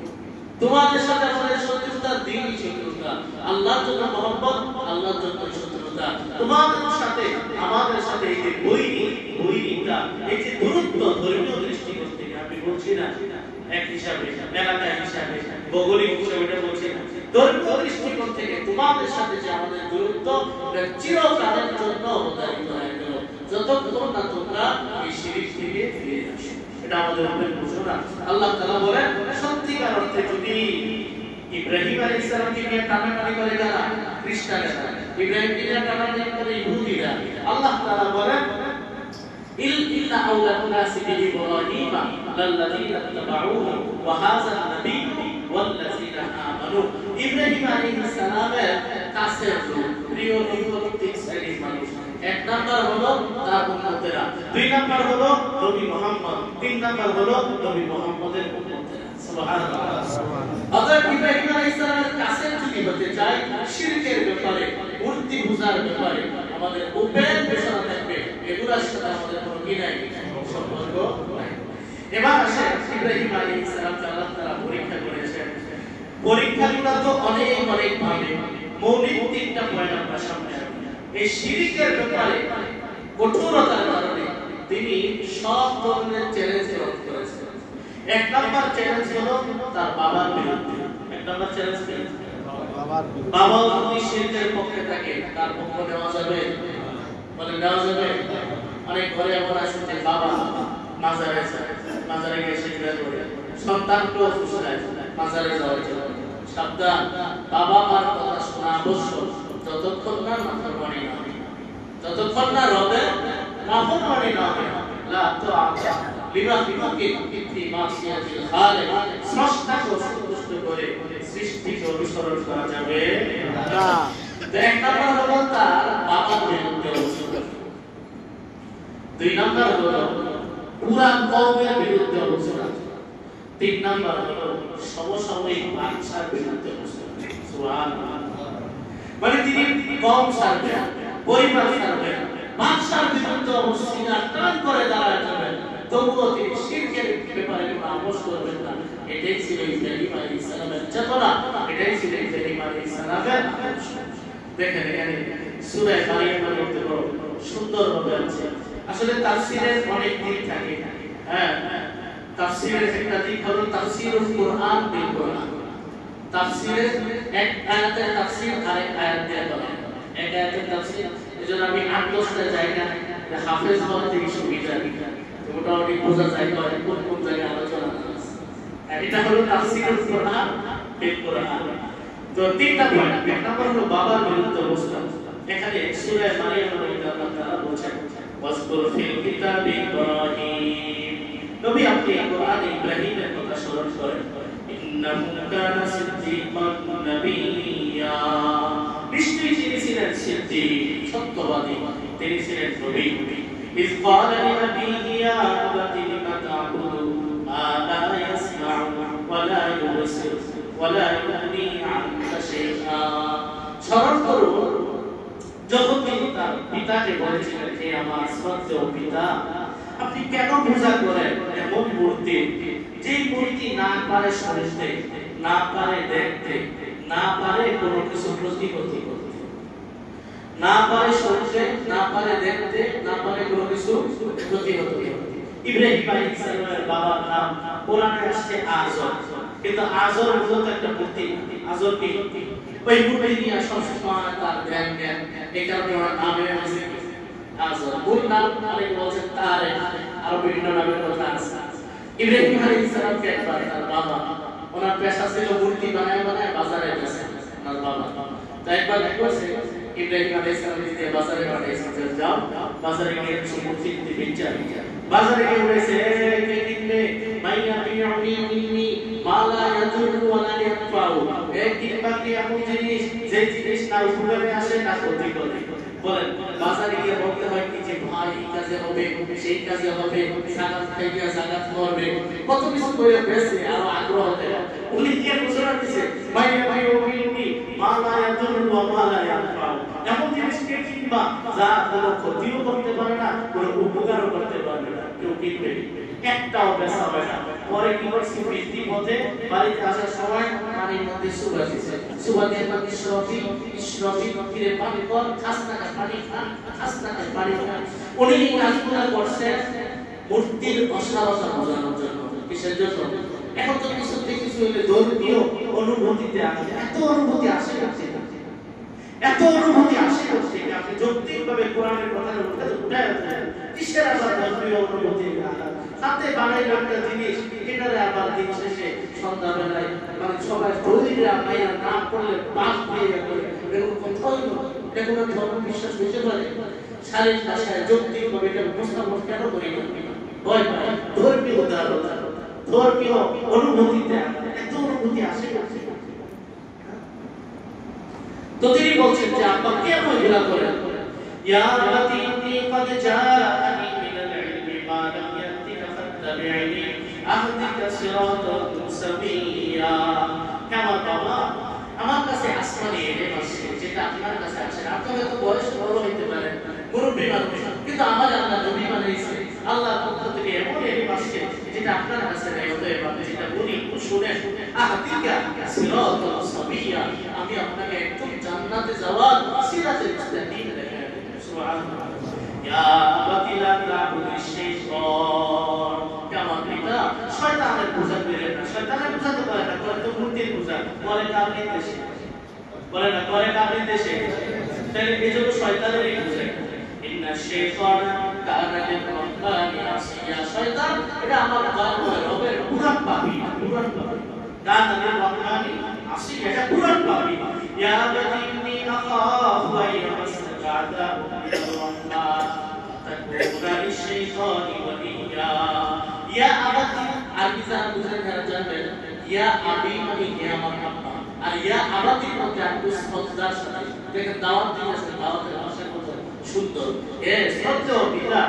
তোমাদের সাথে আমাদের শত্রুতা, দিনই শত্রুতা, আল্লাহর জন্য মহব্বত, আল্লাহর জন্য শত্রুতা। তোমাদের সাথে আমাদের সাথে এই যে বৈরিতা, এই যে দূরত্ব, ধর্মীয় দৃষ্টিকোণ থেকে আমি বলছি না এক হিসাবে, এলাকা হিসাবে, ভৌগোলিক হিসাবে এটা বলছি না, ধর্মীয় দৃষ্টিকোণ থেকে তোমাদের সাথে যে আমাদের দূরত্ব, চিরকালের জন্য অবধারিত হয়ে গেল, যতক্ষণ না তোমরা এই শিরক থেকে ফিরে আসো। এটা আমাদের ওপেন ঘোষণা। আল্লাহ তাআলা বলেন, সত্যিকার অর্থে যদি ইব্রাহিম আলাইহিস সালামকে নিয়ে টানাটানি করে যারা খ্রিস্টানেরা, ইব্রাহিমকে নিয়ে টানাটানি করে ইহুদিরা, আল্লাহ তাআলা বলেন, ইল্লা আউলা নাসি বিইব্রাহিমা লাল্লাযীনা তাবাউহু ওয়া হাযা আন-নাবিয়্যু ওয়াল্লাযীনা আমানু। ইব্রাহিম আলাইহিস সালামের কাছের লোক, প্রিয় নিকটবর্তী শ্রেণীর মানুষ। এক নাম্বার হলো তার উম্মতেরা, দুই নাম্বার হলো নবী মুহাম্মদ, তিন নাম্বার হলো নবী মুহাম্মদের উম্মতেরা। সুবহানাল্লাহ। হযরত ইব্রাহিম আলাইহিস সালামের কাছে যদি হতে চাই, শিরকের ব্যাপারে, মূর্তি পূজার ব্যাপারে আমাদের ওপেন ঘোষণা থাকবে, এগুলোর সাথে আমাদের কোনো কি নাই, সম্পর্ক নাই। এবার আসে ইব্রাহিম আলাইহিস সালামকে আল্লাহ তাআলা পরীক্ষা করেছেন। পরীক্ষাগুলো তো অনেক ভাবে, মৌলিক তিনটা পয়েন্ট আমরা সামনে রাখি। এই শিরকের ব্যাপারে কঠোরতার কারণে তিনি সব ধরনের চ্যালেঞ্জ গ্রহণ করেছেন। এক নাম্বার চ্যালেঞ্জ হলো তার বাবার বিরুদ্ধে। এক নাম্বার চ্যালেঞ্জ কি? বাবা যদি শিরকের পক্ষে থাকে, তার পক্ষ নেওয়া যাবে? বলে নেওয়া যাবে। অনেক ঘরে এমন আছে যে বাবা মাজারে যায়, মাজারে গিয়ে সিজদা করে, সন্তানকেও ফুসলায় মাজারে যাওয়ার জন্য। সাবধান, বাবা মার কথা শোনা আবশ্যক, যতক্ষণ না নাফরমানি না হবে, যতক্ষণ না রবের নাফরমানি না হবে। লা তাআতা লিমাফিকে ফি মাসিয়াতিল খালিক স্রষ্টাকে সন্তুষ্ট করে সৃষ্টিকে অনুসরণ করা যাবে না। তো এক নম্বর হলো তার বাবার বিরুদ্ধে অবস্থান, দুই নম্বর হলো পুরা কওমের বিরুদ্ধে অবস্থান, তিন নম্বর হলো সমসাময়িক বাদশার বিরুদ্ধে অবস্থান। সুবহানাল্লাহ। মানে তিনি কওম ছাড়বেন, পরিবার ছাড়বেন, বাদশার বিরুদ্ধে অবস্থান টান করে দাঁড়ায় যাবেন, তবুও তিনি শিরকের ব্যাপারে কোনো আপোষ করবেন না। এটাই ছিল ইব্রাহিম আলাইহিস সালামের চেতনা, এটাই ছিল ইব্রাহিম আলাইহিস সালামের। দেখেন এখানে সূরা মারিয়ামের মধ্যে বড় সুন্দরভাবে আছে। আসলে তাফসীরের অনেক দিক থাকে। হ্যাঁ, তাফসীরের একটা দিক হলো তাফসীরুল কুরআন বিল কুরআন। তাফসীরের এক আয়াতের তাফসীর আরেক আয়াত দিয়ে বলা, এক আয়াতের তাফসীর। এজন্য আমি ৮-১০টা জায়গা হাফেজ হওয়ার থেকে সুবিধা মোটামুটি বোঝা যায় কোন কোন জায়গায় আলোচনা আছে। এটা হলো তাফসীরুল কুরআন বিল কুরআন। তো তিনটা পয়েন্ট। এক নম্বর হলো বাবার বিরুদ্ধে অবস্থান। এখানে সূরা মারিয়ামের মধ্যে আল্লাহ তাআলা বলেছেন ওয়াজকুর ফিল কিতাবি ইব্রাহিম, নবী আপনি কোরআনে ইব্রাহিমের কথা স্মরণ করেন। ইন্নাহু কানা সিদ্দীকান নাবিয়্যা, নিশ্চয়ই তিনি ছিলেন সিদ্দীক, সত্যবাদী, তিনি ছিলেন নবী। ইয ক্বালা লিআবিহি ইয়া আবাতি লিমা তা'বুদু মা লা ইয়াসমা'ু ওয়া লা ইউবসিরু ওয়া লা ইউগনি আনকা শাইআ। স্মরণ করুন যখন তিনি তার পিতাকে বলেছিলেন, হে আমার শ্রদ্ধেয় পিতা, আপনি কেন পূজা করেন এমন মূর্তি, যে মূর্তি না পারে শুনতে, না পারে দেখতে, না পারে কোনো কিছু প্রতিহত করতে, না পারে শুনতে, না পারে দেখতে, না পারে কোনো কিছু প্রতিহত করতে। ইব্রাহিম আলাইহিস সালামের বাবার নাম কোরআনে আসছে আযর, কিন্তু আযর মূলত একটা মূর্তি। আযর কি? ওই মূর্তি নিয়ে সবসময় তার ধ্যান, এই কারণে ওর নামে আছে আযর। মূল নাম অনেক বলছেন তারেক, আরো বিভিন্ন নামের কথা আছে। ইব্রাহিম আলাইহিস সালামকে একবার তার বাবা, ওনার পেশা ছিল মূর্তি বানায় বানায় বাজারে বেচেন ওনার বাবা। তো একবার কি করছে, ইব্রাহিম আলাইহিস সালাম দিয়ে বাজারে পাঠিয়েছেন, যাও বাজারে গিয়ে কিছু মূর্তি বেচা। বাজারে গিয়ে বলেছে, কে কিনবে? মাইয়া বিউনি মিন্নি মা লা ইয়াদুরু ওয়া লা ইয়ানফাউ, এক কিনবা কি এমন জিনিস যে জিনিস না উপকারে আসে না ক্ষতি করে। বলেন বাজারে গিয়ে বলতে হয় কি যে ভাই এই কাজে হবে, সেই কাজে হবে, সাকাত খাইয়া সাকাত করবে, কত কিছু করে বেশি আরো আগ্রহ দেয়। উনি কি ঘোষণা দিয়েছে, মাইয়া বিউনি মা লা ইয়াদুরু ওয়া মা লা ইয়ানফাউ, এমন জিনিস কে কিনবা যা কোনো ক্ষতিও করতে পারে না, কোনো উপকারও করতে পারে না, কেউ কিনবে একটাও বেচা হবে না। পরে কি করছে, বৃষ্টি পথে বাড়িতে আসার সময় পানির মধ্যে সুবা দিয়েছে, সুবা দিয়ে পানি ইশরাফি ফিরে পানি কর, খাসনাকে পানি খান, খাসনাকে পানি খান। উনি এই কাজগুলো করছেন মূর্তির অসারতা বোঝানোর জন্য। কিসের জন্য? এখন তো কিছু কিছু হলে ধর্মীয় অনুভূতিতে আসে, এত অনুভূতি আসে না, এত অনুভূতি আসে না, আপনি যৌক্তিকভাবে কোরআনের কথার উঠে কিসের আবার ধর্মীয় অনুভূতি সাথে বানাইল একটা জিনিস, এটারে আবার দিন শেষে সন্ধ্যাবেলায় মানে সবাই ধরিরা মাইয়া না করলে পাপ দিয়ে যাবে, এরকম কথাই নয়। এরকম ধর্ম বিশ্বাস হতে পারে শারীরিক ভাষায় যৌক্তিকভাবে এটা উপস্থাপন কেন করি না? ভয় পায় ধর্মীয় উদাহরণ, ধর্মীয় অনুভূতিতে এত অনুভূতি আসে না। তো তিনি বলছেন যে আপা কেন এগুলা করেন? ইয়া আবাতি ইন্নী ক্বাদ জাআনি মিনাল ইলমি মা লাম ইয়াতিকা ফাত্তাবি'নি আহদিকা সিরাতান সাবিয়্যা। আমার বাবা, আমার কাছে আসমানি ইলম আছে যেটা আপনার কাছে আছে না। আপনার তো বয়স বড় হইতে পারে, মুরব্বি মানুষ, কিন্তু আমার আল্লাহ নবী বানাইছে, আল্লাহর পক্ষ থেকে এমন ইলম আছে যেটা আপনার কাছে নাই। অতএব আপনি যেটা বলি শুনে আহদিকা সিরাতান সাবিয়্যা, আমি আপনাকে একদম জান্নাতে যাওয়ার সিরাতে মুস্তাকিম দেখাবো। সুবহানাল্লাহ। ইয়া আবাতি লা তা'বুদিশ শাইতান, আমার পিতা শয়তানের পূজা করেন না। শয়তানের পূজা তো করে না, করে তো মূর্তির পূজা, করে কাফির দেশে, বলে না করে কাফির দেশে, তাহলে এজন্য শয়তানের পূজা। ইন্না শাইতানা কানা লির-রাহমানি আসিয়া, শয়তান এটা আমার রবের পুরান পাপী, পুরান পাপী। কানা লির-রাহমানি আসিয়া, এটা পুরান পাপী। ইয়া আবাতি ইন্নী আখাফু আইয়ামাসসাকা আযাবু মির-রাহমান তাকুনা লিশ-শাইতানি ওয়ালিয়্যা। ইয়া আবাতি আরবি যারা বুঝেন তারা জানবেন ইয়া আবি মানে হে আমার আব্বা, আর ইয়া আবাতি বলতে আপনি শ্রদ্ধার সাথে দেখেন দাওয়াত দিয়েছেন, দাওয়াতের ভাষা কত সুন্দর। এ শ্রদ্ধেয় পিতা,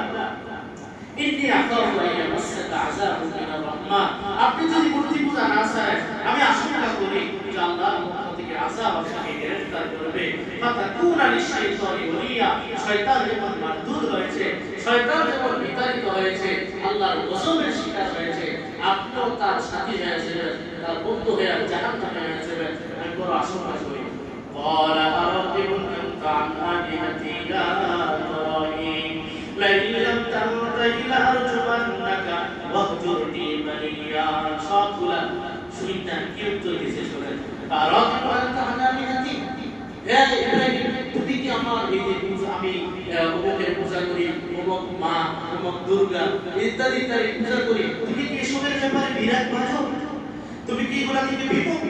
ইন্নী আখাফু আন ইয়ামাসসাকা আযাবুন মিনার রাহমান, আপনি যদি মূর্তি পূজা না ছাড়েন আমি আশঙ্কা করি যে আল্লাহর পক্ষ থেকে আযাব আপনাকে গ্রেফতার করবে। ফাতাকুনা লিশ-শাইতানি ওলিয়া, শয়তান যেমন মারদুদ হয়েছে, শয়তান যেমন বিতাড়িত হয়েছে, আল্লাহর গজবের শিকার হয়েছে, আপনিও তার সাথী হয়ে যাবেন, তার বন্ধু হয়ে জাহান্নামে হয়ে যাবেন, আমি বড় আশঙ্কা করি। قال أراغب أنت عن آلهتي يا إبراهيم لئن لم تنته لأرجمنك واهجرني مليا। সবগুলা শয়তান কি উত্তর দিয়েছে শুনেন। أراغب أنت عن آلهتي হে ইব্রাহিম, তুমি কি আমার এই যে পূজা আমি অমুকের পূজা করি, অমুক মা, অমুক দুর্গা ইত্যাদি ইত্যাদি পূজা করি, তুমি কি এসবের ব্যাপারে বিরাট বাজো? তুমি কি এগুলা থেকে বিমুখ?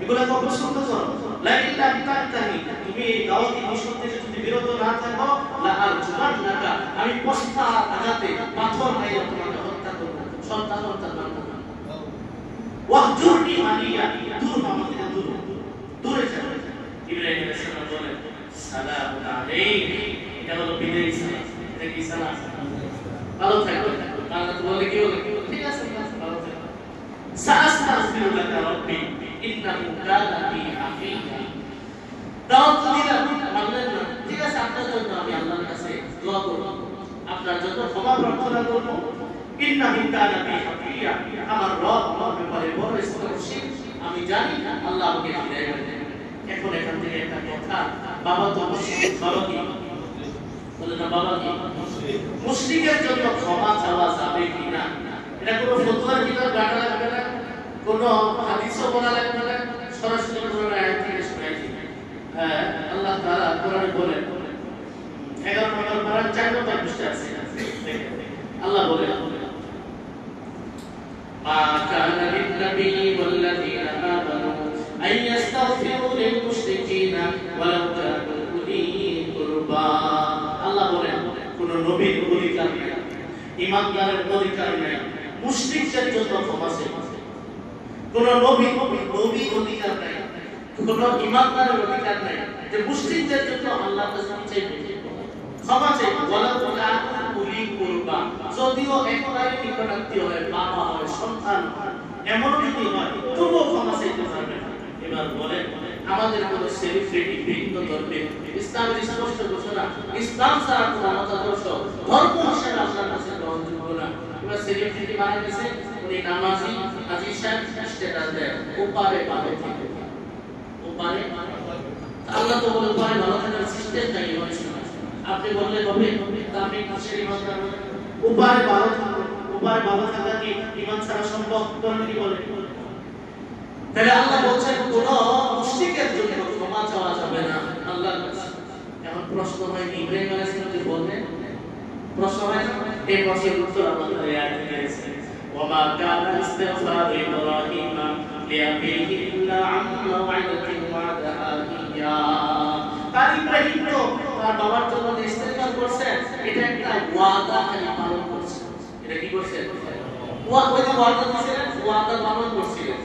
এগুলা তো অপছন্দ করো। লাইন লাম তানতাহি, তুমি এই দাওয়াতি মিশন থেকে যদি বিরত না থাকো, লা আরজুমান্নাকা, আমি পস্তা আঘাতে পাথর মাইরা তোমাকে হত্যা করব, সন্তান হত্যা করব। ওয়াহজুরনি মালিয়া, দূর আমাদের দূরে যাও। ইব্রাহিম আলাইহিস সালাম বলেন সালামুন আলাইহি, এটা হলো বিদায়ী সালাম। এটা কি সালাম? ভালো থাকো। তাহলে তো বলে কি বলে ঠিক আছে ভালো থাকো। সাআস্তাগফিরু লাকা রাব্বি ইন্নাহু কানা বি হাফিযা। দাওয়াত দিলাম, মানলেন না, ঠিক আছে আপনার জন্য আমি আল্লাহর কাছে দোয়া করব, আপনার জন্য ক্ষমা প্রার্থনা করব। ইন্নাহু কানা বি হাফিযা, আমার রব আমার ব্যাপারে বড় স্থিরশীল, আমি জানি আল্লাহ আমাকে হিদায়াত দেবেন। এখন এখান থেকে একটা কথা, বাবা তো মুশরিক, বাবা কি বলে না, বাবা কি মুশরিকের জন্য ক্ষমা চাওয়া যাবে কিনা এটা কোনো ফতোয়ার ভিতর গাঁটা লাগবে না, কোনো হাদিসও বলা লাগবে না, সরাসরি কোরআন আয়াত থেকে শোনাইছি। আল্লাহ তাআলা কোরআনে বলেন 11 নম্বর পারা 4 নম্বর পৃষ্ঠা আছে, আল্লাহ বলেন মা কানা লিন-নবী ওয়াল্লাযীনা আমানু আন ইস্তাগফিরু লিল-মুশরিকিনা ওয়ালাউ কানু উলি কুরবা। আল্লাহ বলেন কোন নবীর অধিকার নেই, ঈমানদারের অধিকার নেই মুশরিকদের জন্য ক্ষমা চাইতে। কোন নবীর অধিকার নেই, কোন ঈমানদারের অধিকার নেই যে মুশরিকদের জন্য আল্লাহর কাছে চাইবে, ক্ষমা চাইবে। ওয়ালাউ কানু উলি কুরবা, যদিও একেবারে নিকটাত্মীয় হয়, বাবা হয়, সন্তান হয়, এমন যদি হয় তবুও ক্ষমা চাইতে পারবে না। এবার বলেন আমাদের কোন সেলিব্রিটি ভিন্ন ধর্মের ইসলামের স্পষ্ট ঘোষণা, ইসলাম ছাড়া কোন মতাদর্শ ধর্ম হিসেবে আল্লাহর কাছে গ্রহণযোগ্য না। এবার সেলিব্রিটি মারা গেছে, উনি নামাজি হাজী সাহেব স্ট্যাটাস দেয় ওপারে ভালো থাকে, ওপারে আল্লাহ তো বলে ওপারে ভালো থাকার সিস্টেম নাই। আপনি বললে হবে আপনি কাছের ইমানদার ওপারে ভালো থাকো, ওপারে ভালো থাকা কি ঈমান ছাড়া সম্ভব? কি বলে? তাহলে আল্লাহ বলছেন কোন মুশরিকের জন্য ক্ষমা চাওয়া যাবে না আল্লাহর কাছে। এখন প্রশ্ন হয় ইব্রাহিম আলাইহিস সালাম যে বললেন, প্রশ্ন হয় এই প্রশ্নের উত্তর আমাদের আয়াতে রয়েছে ওয়ামা কানা ইস্তিগফারু ইব্রাহিম লিআবিহি ইল্লা আন মাওইদাতিন ওয়াদাহা ইয়া। তার ইব্রাহিম তো তার বাবার জন্য যে ইস্তিগফার করছেন এটা একটা ওয়াদা খালি পালন করছেন। এটা কি করছেন? ওয়াদা দিয়েছিলেন, ওয়াদা পালন করছিলেন।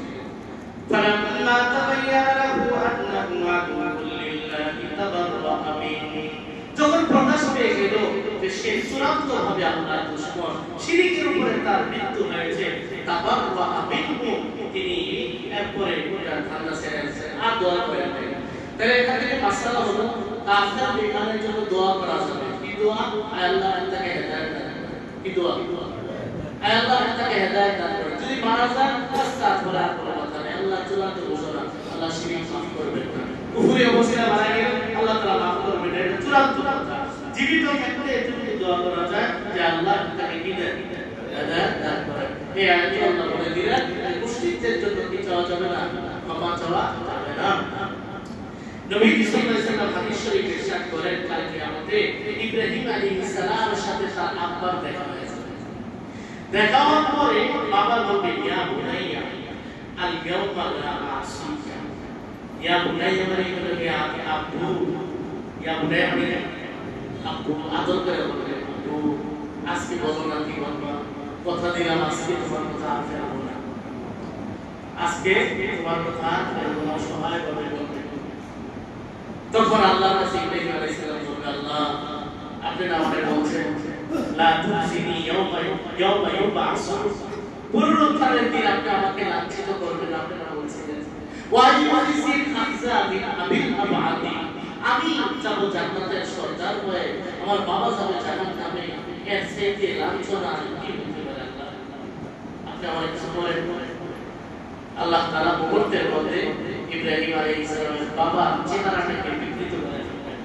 فلما تبين له أنه عدو لله تبرأ منه, যখন প্রকাশ পেয়ে গেল যে সে চূড়ান্তভাবে আল্লাহর দুশমন, শিরকের উপরে তার মৃত্যু হয়েছে, তাবাররা মিনহু, তিনি এরপরে ওটা ঠান্ডা ছেড়ে আর দোয়া করেন। তাহলে এখান থেকে মাসআলা হলো কাফের বেঈমানের জন্য দোয়া করা যাবে। কি দোয়া? আল্লাহ তাকে হেদায়েত দান করেন। কি দোয়া? আল্লাহ তাকে হেদায়েত দান করেন। যদি মারা যায় আস্তাগফিরুল্লাহ আর কোনো কথা নেই, আল্লাহ চূড়ান্ত ঘোষণা, আল্লাহ শিরক মাফ করবেন না। কুফরি অবস্থায় মারা গেলে আল্লাহ তাআলা মাফ করবেন, এটা চূড়ান্ত কথা। জীবিত থাকতে এটুকু দোয়া করা যায় যে আল্লাহ তাকে হেদায়েত দান করেন। এই আয়াতে আল্লাহ বলে দিলেন মুশরিকদের জন্য কি চাওয়া যাবে না, ক্ষমা চাওয়া যাবে না। নবী সাল্লাল্লাহু আলাইহি ওয়াসাল্লাম হাদিস শরীফে ইরশাদ করেন কাল কিয়ামতে ইব্রাহিম আলাইহিস সালামের সাথে তার আব্বার দেখা হয়েছে। দেখা হওয়ার পরে বাবা বলবে ইয়া বুনাইয়া আল ইয়াউমা লা আসিকা, ইয়া বুনাইয়া মানে ইয়া আব্বু, ইয়া বুনাইয়া মানে আব্বু আদর করে বলে আব্বু আজকে বলো না কি বলবা, কথা দিলাম আজকে তোমার কথা আর ফেলবো না, আজকে তোমার কথা ফেলবো না, সহায় ভাবে বলবে। তখন আল্লাহর কাছে ইব্রাহিম আলাইহিস সালাম বললেন, আল্লাহ আপনি না আমাকে বলছেন লা তুসিনি ইয়াওমা ইউবাসুন, পুনরুত্থানের দিন আপনি আমাকে লাঞ্ছিত করবেন, আপনি না বলছিলেন ওয়া ইউসিল আহজাবি আবিল আবাদি, আমি যাব জান্নাতের সর্দার হয়ে, আমার বাবা যাবে জাহান্নামে, এর চেয়ে লাঞ্ছনা কি হতে পারে? আল্লাহ আপনি আমার কিছু বলেন। আল্লাহ তাআলা মুহূর্তের মধ্যে ইব্রাহিম আলাইহিস সালামের বাবার চেহারাটাকে বিকৃত করে দিলেন।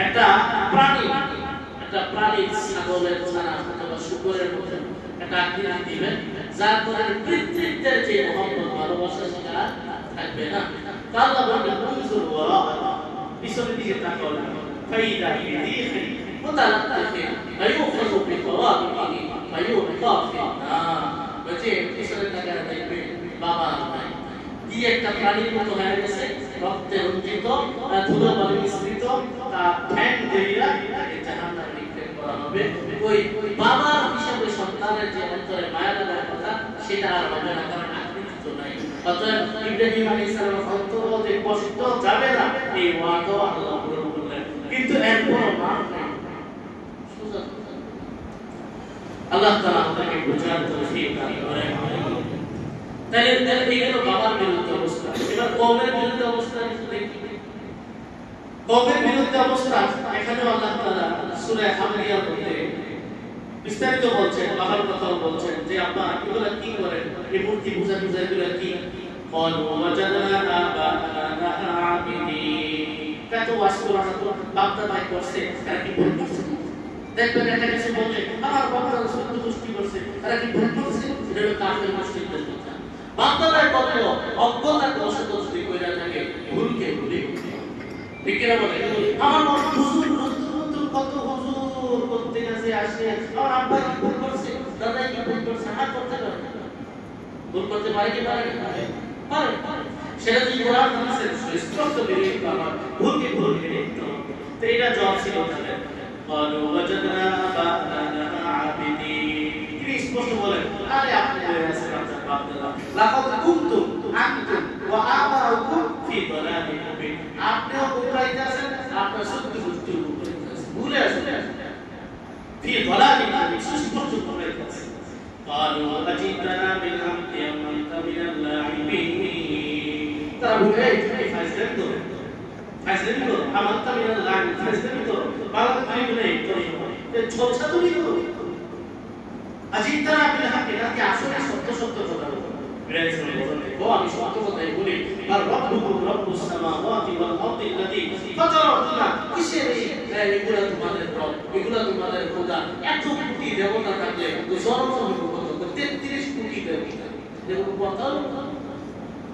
একটা প্রাণী ছাগলের ছানা অথবা শুকরের মতো একটা আকৃতি দিবেন, যার পরে পিতৃত্বের যে মহব্বত ভালোবাসা সেটা থাকবে না। আল্লাহ বলেন উনজুর ওয়া পিছনের দিকে তাকাও, ফাইদা বিদিহি মুতালাক্কিন ফায়ুখাযু বিকাওয়াবিহি ফায়ুলকা ফিন্নার, বলছে পিছনের তাকায় দেখবে বাবা নাই, কি একটা প্রাণীর মতো হয়ে গেছে, রক্তে রঞ্জিত, ধুলোবালি মিশ্রিত, তার ঠ্যাং দেইরা তাকে জাহান্নামে নিক্ষেপ করা হবে। ওই বাবার হিসাবে সন্তানের যে অন্তরে মায়া লাগার কথা সেটা আর হবে না, কারণ আকৃতি তো নাই। অতএব ইব্রাহিম আলাইহিস সালামের অন্তরে কষ্ট যাবে না, এই ওয়াদা আল্লাহ পূরণ করলেন। কিন্তু এরপর মাফ নাই, সুযোগ আল্লাহ তাআলা আমাদেরকে বুঝার তৌফিক দান করেন। তাহলে এই হলো বাবার বিরুদ্ধে অবস্থা। এবার কওমের বিরুদ্ধে অবস্থা দেখি। কওমের বিরুদ্ধে অবস্থা এখানে আল্লাহ তাআলা সূরা হামিয়ার মধ্যে বিস্তারিত বলছেন, বাবার কথা বলছেন যে আব্বা এগুলা কি করেন, এই মূর্তি পূজা এগুলা কি? ক্বালু ওয়াজাদনা আবানা আবিদিন, কত ওয়াসকুরা তো বাপ দাদা করছে, এরা কি ভুল করছে? দেখবেন একটা কিছু বলছে আমার বাবা সত্য গোষ্ঠী করছে, এরা কি ভুল করছে? এটা হলো কাফের মুশরিকদের কথা। বাপ-দাদার কত অজ্ঞতার দোষে যদি কইরা থাকে, ভুলকে ভুলে ঠিক কিনা বলে? আমার হুজুর কত হুজুর করতে গেছে আসে, আমার আব্বা কি ভুল করছে, দাদা কি ভুল করছে, হাত করতে পারে, ভুল করতে পারে কি পারে না? পারে। সেটা যদি কোরআন হাদিসের স্পষ্ট বেরিয়ে আমার ভুলকে ভুল মেনে নিতে হবে। তো এটা জবাব ছিল তাদের। ক্বালু ওয়াজাদনা আবানা আবিদিন, তিনি স্পষ্ট বলেন, আরে আপনি বলেছেন আপনার বাপ দাদা লাকাদ কুনতুম আনতুম ওয়া আবাউকুম ফি দালালিন মুবিন, আপনিও গুমরাহিতে আছেন, আপনার সত্য গোষ্ঠী গুমরাহিতে আছে, ভুলে আছেন, ফি দালালিন মুবিন, সুস্পষ্ট গুমরাহিতে আছেন। ক্বালু আজিতানা বিল হাক্কি আম আনতা মিনাল লাইবিন, তারা বলে এই ফাইজলামি করো, আম আনতা মিনাল লাইবিন, ফাইজলামি করো, বাংলা তুমি বলে এই ছোটছা তুমি করো। আজিতানা বিল হাক্কি, নাকি আসলে সত্য কথা বলো। বিরাইছেন বলেন ও আমি সত্য কথাই বলি, আর রব্বুকুম রব্বুস সামাওয়াতি ওয়াল আরদি আল্লাতী ফাতারাহুন্না, কিসের এগুলা তোমাদের রব, এগুলা তোমাদের খোদা। এত কোটি দেবতা থাকলে তো জনসংখ্যা কত? 33 কোটি দেবতা, দেখো কত।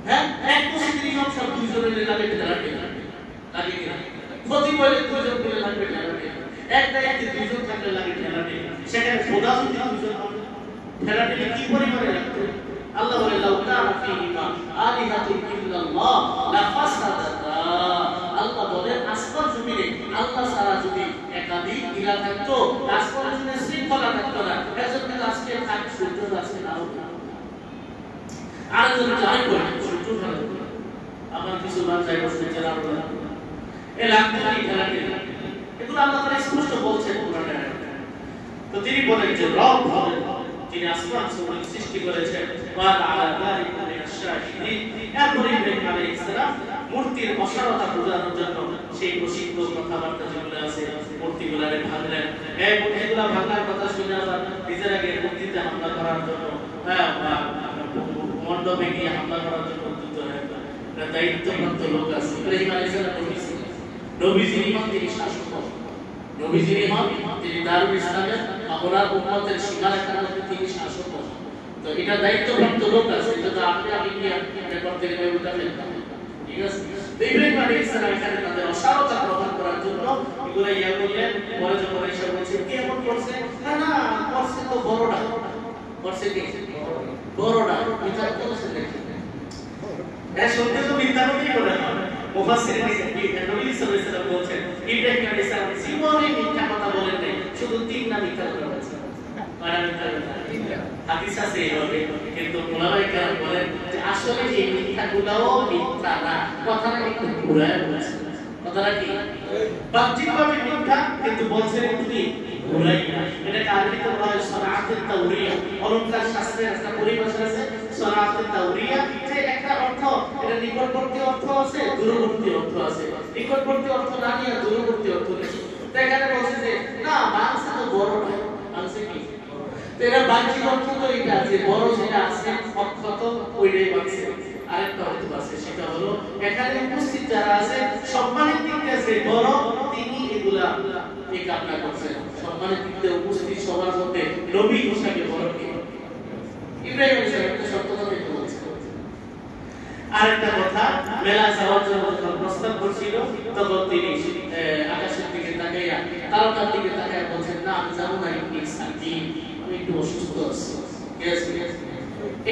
হ্যাঁ, এক কোটি সংসার দুইজনের লাগে না, প্রতি বলে দুইজন করে লাগবে না, একটা দুইজন থাকলে লাগে না, সেখানে খোদা যদি দুইজন ফেরাতে কি পরিমাণে লাগবে? আল্লাহ বলে লাউ কানা ফীহিমা আলিহাতুন ইল্লাল্লাহ লাফাসাদাতা, আল্লাহ বলেন আসমান জমিনে আল্লাহ ছাড়া যদি একাধিক ইলাহ থাকতো, আসমান জমিনে শৃঙ্খলা থাকতো না। এজন্য আজকে থাক সূর্য আজকে নাও না, আর যদি যাই বলে সূর্য ভালো আমার কিছু বাঁচাই বসে চালাও না, এই লাগবে ফেরাতে, এগুলো আল্লাহ তাআলা স্পষ্ট বলছেন কোরআনে। তো তিনি বলেন যে রব হলেন যিনি আসমান জমিন সৃষ্টি করেছেন, ওয়া আলা যালিকা মিনাশ শাহিদিন। এরপর ইব্রাহিম আলাইহিস সালাম মূর্তির অসারতা বোঝানোর জন্য সেই প্রসিদ্ধ কথাবার্তা যেগুলো আছে মূর্তিগুলোরে ভাঙলেন। এই মূর্তিগুলো ভাঙার কথা শুনে আবার নিজের আগে মূর্তিতে হামলা করার জন্য মণ্ডপে গিয়ে হামলা করার জন্য উদ্যত হয়ে গেল। দায়িত্বপ্রাপ্ত লোক আছে। ইব্রাহিম আলাইহিস সালাম নবীজির ইমাম, তিনি শাসক, নবীজির ইমাম, তিনি দারুল ইসলামের ওনার উম্মতের সীমারেখার মধ্যে তিনি শাসক। তো এটা দায়িত্বপ্রাপ্ত লোক আছে, এটা আপনি কি রেকর্ড থেকে উল্টা ফেলতে হবে, ঠিক আছে? তো ইব্রাহিম আলাইহিস সালাম এখানে তাদের অসারতা প্রমাণ করার জন্য এগুলো ইয়া করলেন। পরে যখন এসে বলছে কি এমন করছে, না করছে তো বড়টা, করছে কি বড়টা, মিথ্যা কথা দেখে এর সত্যি তো মিথ্যা কথাই বলে না। মুফাসসিরিন নবী সাল্লাল্লাহু আলাইহি ওয়াসাল্লাম বলেন ইব্রাহিম আলাইহিস সালাম জীবনে মিথ্যা কথা বলেন নাই, শুধু তিন না মিথ্যা কথা বলেছেন। হাদিস আছে এইভাবে, কিন্তু ওলামায়ে কেরাম বলেন যে আসলে এই মিথ্যাগুলোও মিথ্যা না, কথাটা একটু ঘুরায় বলছে। কথাটা কি বাহ্যিকভাবে মিথ্যা, কিন্তু বলছেন একটু কি ঘুরাইয়া। এটাকে আরবিতে বলা হয় সনাআতুত তাওরিয়া। অলংকার শাস্ত্রের একটা পরিভাষা আছে সনাআতুত তাওরিয়া, যে একটা অর্থ এটা নিকটবর্তী অর্থ আছে, দূরবর্তী অর্থ আছে। নিকটবর্তী অর্থ না নিয়ে দূরবর্তী অর্থ নিয়ে তো এখানে বলছে যে না বাংলা তো বড় না, বাংলা কি তো এটা বাহ্যিক অর্থ তো এটা যে বড় যেটা আছে অক্ষত ওইটাই বাংলা। আরেকটা অর্থ আছে, সেটা হলো এখানে উপস্থিত যারা আছে সম্মানের দিক থেকে বড়, তিনি এগুলা এই কামনা করছেন। সম্মানের দিক থেকে উপস্থিত সবার মধ্যে নবী হিসেবে বড় কে? ইব্রাহিম আলাইহিস সালাম। একটা সত্য কথা বলছেন। আরেকটা কথা, মেলা যাওয়ার জন্য যখন প্রস্তাব করছিল তখন তিনি আকাশের দিকে তাকাইয়া তারকার দিকে তাকাইয়া বলছেন না আমি যাব না, আমি একটু অসুস্থ আছি।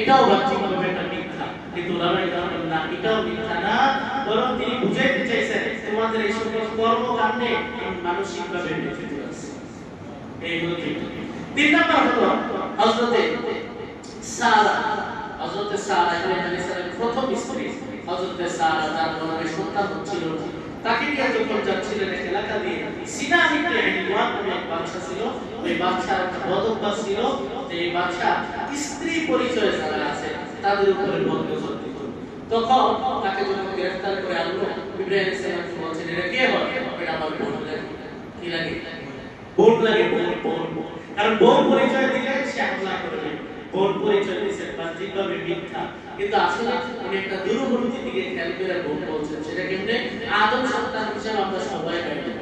এটাও বাহ্যিকভাবে একটা মিথ্যা, কিন্তু ওলামায়ে কেরাম না এটাও মিথ্যা না, বরং তিনি বুঝাইতে চাইছেন তোমাদের এই সকল কর্মকাণ্ডে মানসিকভাবে ব্যথিত আছে। এই হলো তিন নাম্বার হলো হযরতে সারা। হযরতে সারা আলাইহিস সালামের প্রথম স্ত্রী হযরতে সারা, যার গর্ভে সন্তান ছিল না, তাকে নিয়ে যখন যাচ্ছিলেন এক এলাকা দিয়ে, সিনা ইবনে ইমরান নামে এক বাদশা ছিল। ওই বাদশার একটা বদঅভ্যাস ছিল যে এই বাদশা স্ত্রী পরিচয় যারা আছে তাদের উপরে বদনজর দিত। তখন তাকে যখন গ্রেফতার করে আনলো, ইব্রাহিম আলাইহিস সালাম বলছেন এটা কে হয়? এটা আমার বোন লাগে। কি লাগে? বোন লাগে। বোন, কারণ বোন পরিচয় দিলে সে হামলা করবে। বোন পরিচয় দিয়েছে বাহ্যিকভাবে মিথ্যা, কিন্তু আসলে উনি একটা দূরবর্তী দিকে খেয়াল করে বোন বলছেন। সেটা কেমনে? আদম সন্তান হিসেবে আমরা সবাই ভাই বোন,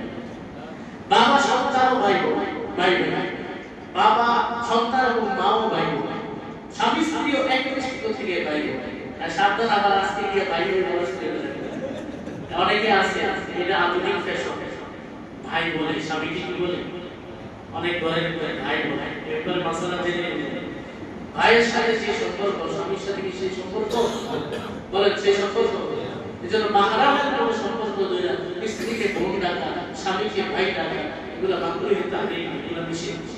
বাবা সন্তান ভাই বোন, ভাই ভাই বাবা সন্তান এবং মাও ভাই বোন, স্বামী স্ত্রীও এক দৃষ্টিক থেকে ভাই বোন। আর সাবধান, আবার আজকে গিয়ে ভাই বোন বলা শুরু করে অনেকে আছে, এটা আধুনিক ফ্যাশন। ভাই বলে স্বামীকে কি বলে? অনেক ঘরের ভাই বলে। এরপর মাসালা জেনে ভাইয়ের সাথে যে সম্পর্ক, স্বামীর সাথে কি সেই সম্পর্ক? বলেন সেই সম্পর্ক। এজন্য মাহরামের কোনো সম্পর্ক ধরে স্ত্রীকে বোন ডাকা, স্বামীকে ভাই ডাকা, এগুলো মাকরুহ তাহরীম, এগুলো নিষিদ্ধ।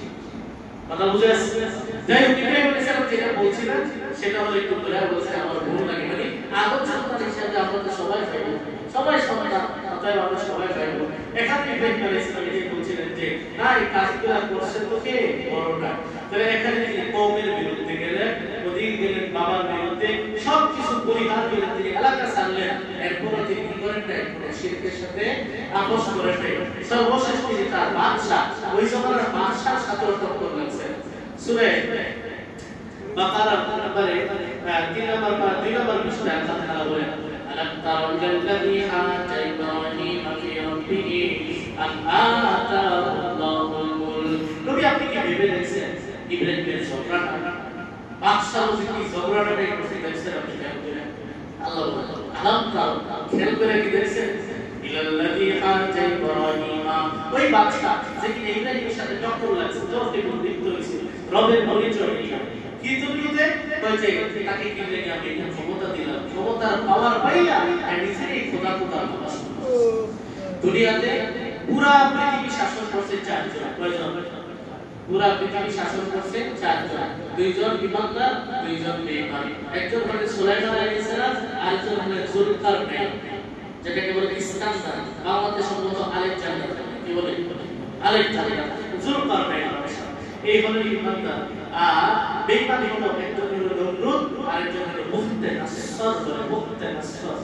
কথা বুঝে আসছে? যাই হোক, ইব্রাহিম আলাইহিস সালাম যেটা বলছিলেন সেটা হলো একটু বলে বলছে আমার বোন লাগে, মানে আদম সন্তান হিসেবে আমরা তো সবাই ভাই বোন, সবাই সন্তান, অতএব আমরা সবাই ভাই বোন। এখানে ইব্রাহিম আলাইহিস সালাম যে বলছিলেন যে না এই কাজগুলো করছে তো কে? বড়টা। তাহলে এখানে তিনি কওমের বিরুদ্ধে গেলেন, ওদিকে গেলেন বাবার বিরুদ্ধে, সবকিছু পরিহার করে তিনি এলাকা ছাড়লেন। এরপরও তিনি কি করেন নাই? শিরকের সাথে আপোষ করেন নাই। সর্বশেষ তিনি তার বাদশা, ওই জমানার বাদশার সাথে টক্কর লাগছেন। সূরা বাকারা নম্বরে 3 নম্বর 2 নম্বর পৃষ্ঠায় আল্লাহ তাআলা বলেন আলাম তারা ইলাল্লাযী হাজা ইব্রাহিম ফি রাব্বিহি আন আতাহুল্লাহুল মুলক। নবী আপনি কি ভেবে দেখছেন ইব্রাহিমের ঝগড়াটা, বাদশার সাথে কি ঝগড়াটা করতে দেখছেন আপনি? আল্লাহ বলেন আলাম তারা, খেয়াল করে কি দেখছেন? ইলাল্লাযী হাজা ইব্রাহিম, ওই বাদশা যে কি ইব্রাহিমের সাথে টক্কর লাগছে, জোরতে লিপ্ত হয়েছে, রবের পরিচয় নিয়ে কি তুমিতে কইছে তাকে কি লেগে আমি একটা ক্ষমতা দিলাম, ক্ষমতার পাওয়ার পাইয়া আর নিজেই খোদা ভাবা শুরু করছে। দুনিয়াতে পুরা পৃথিবী শাসন করছে চারজন। কয়জন? পুরা পৃথিবী শাসন করছে চারজন, দুইজন ইমানদার, দুইজন বেঈমান। একজন হলেন সুলাইমান আলাইহিস সালাম, আরেকজন হলেন যুলকারনাইন, যেটাকে বলে ইস্কান্দার, বাংলাতে সম্ভবত আলেকজান্ডার। কি বলে? আলেকজান্ডার, যুলকারনাইন। এই হলো ইমানদার। আর বেঈমান হলো একজন হলো নমরুদ, আরেকজন হলো মুখতানাসসর। মুখতানাসসর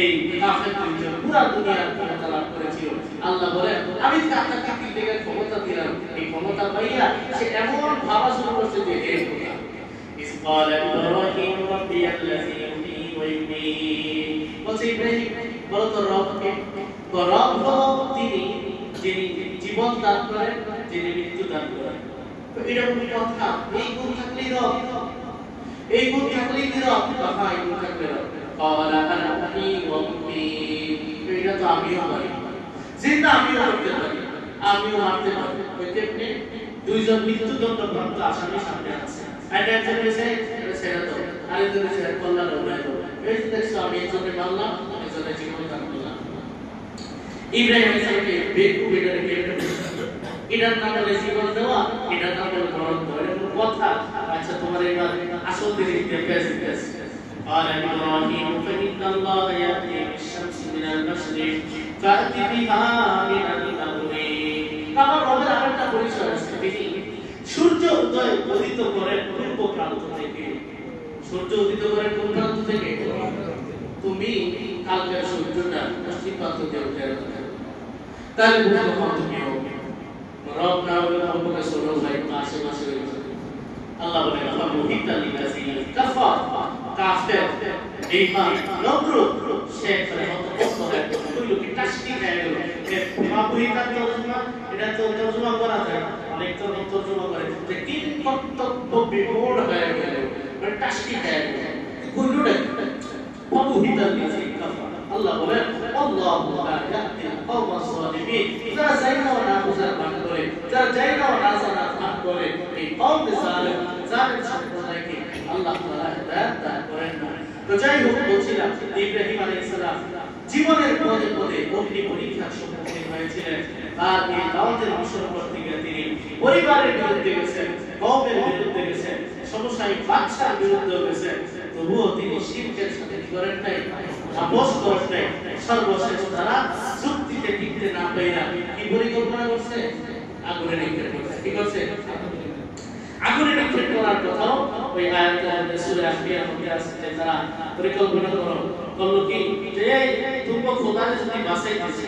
এই কাফের দুইজন পুরো দুনিয়ার ক্ষমতা লাভ করেছিল। আল্লাহ বলেন আমি আপনাকে কি থেকে ক্ষমতা দিলাম, এই ক্ষমতা পাইয়া সে এমন ভাবা শুরু করছে যে হে খোদা, ইস ক্বালা ইব্রাহিম রাব্বিয়াল্লাযী ইউহয়ী ওয়া ইউমীত। বলছে ইব্রাহিম বলো তো রবকে। রব হলো তিনি যিনি জীবন দান করেন, যিনি মৃত্যু দান করেন। তো এরকম কথা, এই গুণ থাকলেই রব, এই গুণ থাকলেই কি রব? হ্যাঁ, এই গুণ থাকলে রব। ক্বালা আনা উহয়ী ওয়া উমীত, এটা তো আমিও পারি, জিন্দা আমিও করতে পারি, আমিও মারতে পারি। কেমনে? দুইজন মৃত্যুদণ্ড প্রাপ্ত আসামি সামনে আছে, একটা একজন এসে ছেড়ে দাও, আরেকজন এসে কল্যাণ উঠায় দাও। এই যে দেখছো আমি একজনে মারলাম, একজনে জীবন দান করলাম। ইব্রাহিম আলাইহিস সালামকে বেকুব এটা কেটে এটার নাম বলে জীবন দেওয়া, এটার নাম বলে মরণ দেওয়া। এটা কোনো কথা? আচ্ছা তোমার এবার আসল দিকে পেঁচ قال إبراهيم فإن الله يأتي بالشمس من المشرق فأت بها من المغرب। আমার রবের আরেকটা পরিচয় আছে, তিনি সূর্য উদয় উদিত করেন পূর্ব প্রান্ত থেকে। সূর্য উদিত করেন কোন প্রান্ত থেকে? তুমি কালকের সূর্যটা পশ্চিম প্রান্ত দিয়ে উঠে আসবে, তাহলে বুঝতে পারো তুমি রব না হলে রব্বকে সরল ভাই মাসে মাসে আল্লাহ বলে ফাবুহিতা লিলাযী কাফার, কাফের বেঈমান নমরুদ সে করে হতভম্ব হয়ে গেল, কইলো কি টাসকি হয়ে গেল। ফাবুহিতা তরজমা, এটা তো তরজমা করা যায়, অনেক তো তরজমা করে যে তিন কর্তব্য বিমূঢ় হয়ে গেল, মানে টাসকি হয়ে গেল। কইলো না ফাবুহিতা লিলাযী কাফার। আল্লাহ বলে আল্লাহু লা ইয়াহদিল কওমাস সালিমিন, যারা জাইনা ও না বুঝার ভান করে, যারা জাইনা ও না জানার ভান করে, এই কওম জালিম সম্প্রদায়কে আল্লাহ তাআলা হিদায়াত দান করেন না। তো যাই হোক, বলছিলাম ইব্রাহিম আলাইহিস সালাম জীবনের পদে পদে অগ্নি পরীক্ষার সম্মুখীন হয়েছিলেন। আর এই দাওয়াতের মিশন করতে গিয়ে তিনি পরিবারের বিরুদ্ধে গেছেন, কওমের বিরুদ্ধে গেছেন, সমসাময়িক বাদশার বিরুদ্ধে গেছেন, তবুও তিনি শিরকের সাথে করেন নাই, আপোষ করেন নাই। সর্বশেষ তারা যুক্তিতে টিকতে না পেরে কি পরিকল্পনা করছে? আগুনে নিক্ষেপ করছে। কি করছে? আগুনে নিক্ষেপ করার কথাও ওই আয়াতে সূরা আম্বিয়ার মধ্যে আছে যে তারা পরিকল্পনা করলো কি যে তুমি খোদারে যদি বাঁচাইতেছে,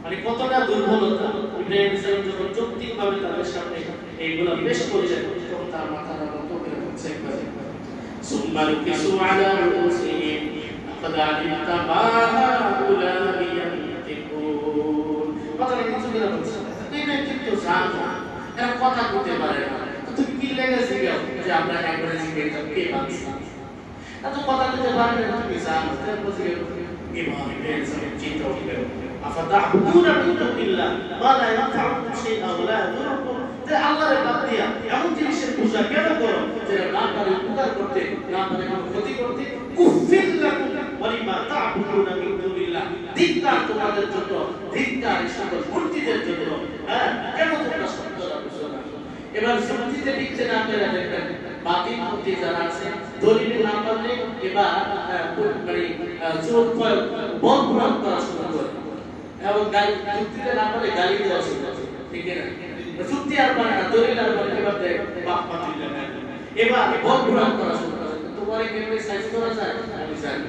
মানে কতটা দুর্বলতা। ইব্রাহিম সালাম যখন যৌক্তিকভাবে তাদের সামনে এইগুলা পেশ করেছেন, তখন তার মাথাটা নত করে হচ্ছে একবারে সুম্মা রুকিসু আলা রুসিহিম ফাদ আলিমতা মা হাউলাই ইয়ান্তিকুন। কথাটা কিছু করে বলছে তুই না কিন্তু জানো এরা কথা বলতে পারে না, তুমি কি লেগেছে যে আমরা একবারে জিজ্ঞেস কে বাঁচি এত কথা বলতে পারে না, তুমি জানো তারপর ইমাম ইব্রাহিম সালাম চিন্তা করলেন আফাতা'বুদুনা মিন দুনিল্লাহ মা লা ইয়ানফা'ুকুম শাইআন ওয়া লা ইয়াদুররুকুম। যে আল্লাহর বাদ দিয়া এমন জিনিসের পূজা কেন করো যেটা না পারে উপকার করতে, না পারে কোনো ক্ষতি করতে? কুফির লাকুম ওয়া লিমা তা'বুদুনা মিন দুনিল্লাহ, ধিক্কার তোমাদের জন্য, ধিক্কার এই সকল মূর্তিদের জন্য। হ্যাঁ, কেন তোমরা সত্যটা বুঝো না? এবার যুক্তিতে টিকতে না পেরে দেখবেন বাতিল মূর্তি যারা আছে দলিল না পারলে এবার মানে চোর বল প্রয়োগ করা শুরু করে এবং যুক্তিতে না পারলে গালি দেওয়া শুরু করে। ঠিক না? যুক্তি আর পারে না, দলিল আর পারে, এবার দেখ বাপ মাটি লাগে, এবার বল প্রয়োগ করা শুরু করে। তোমার কেমনে সাইজ করা যায় আমি জানি।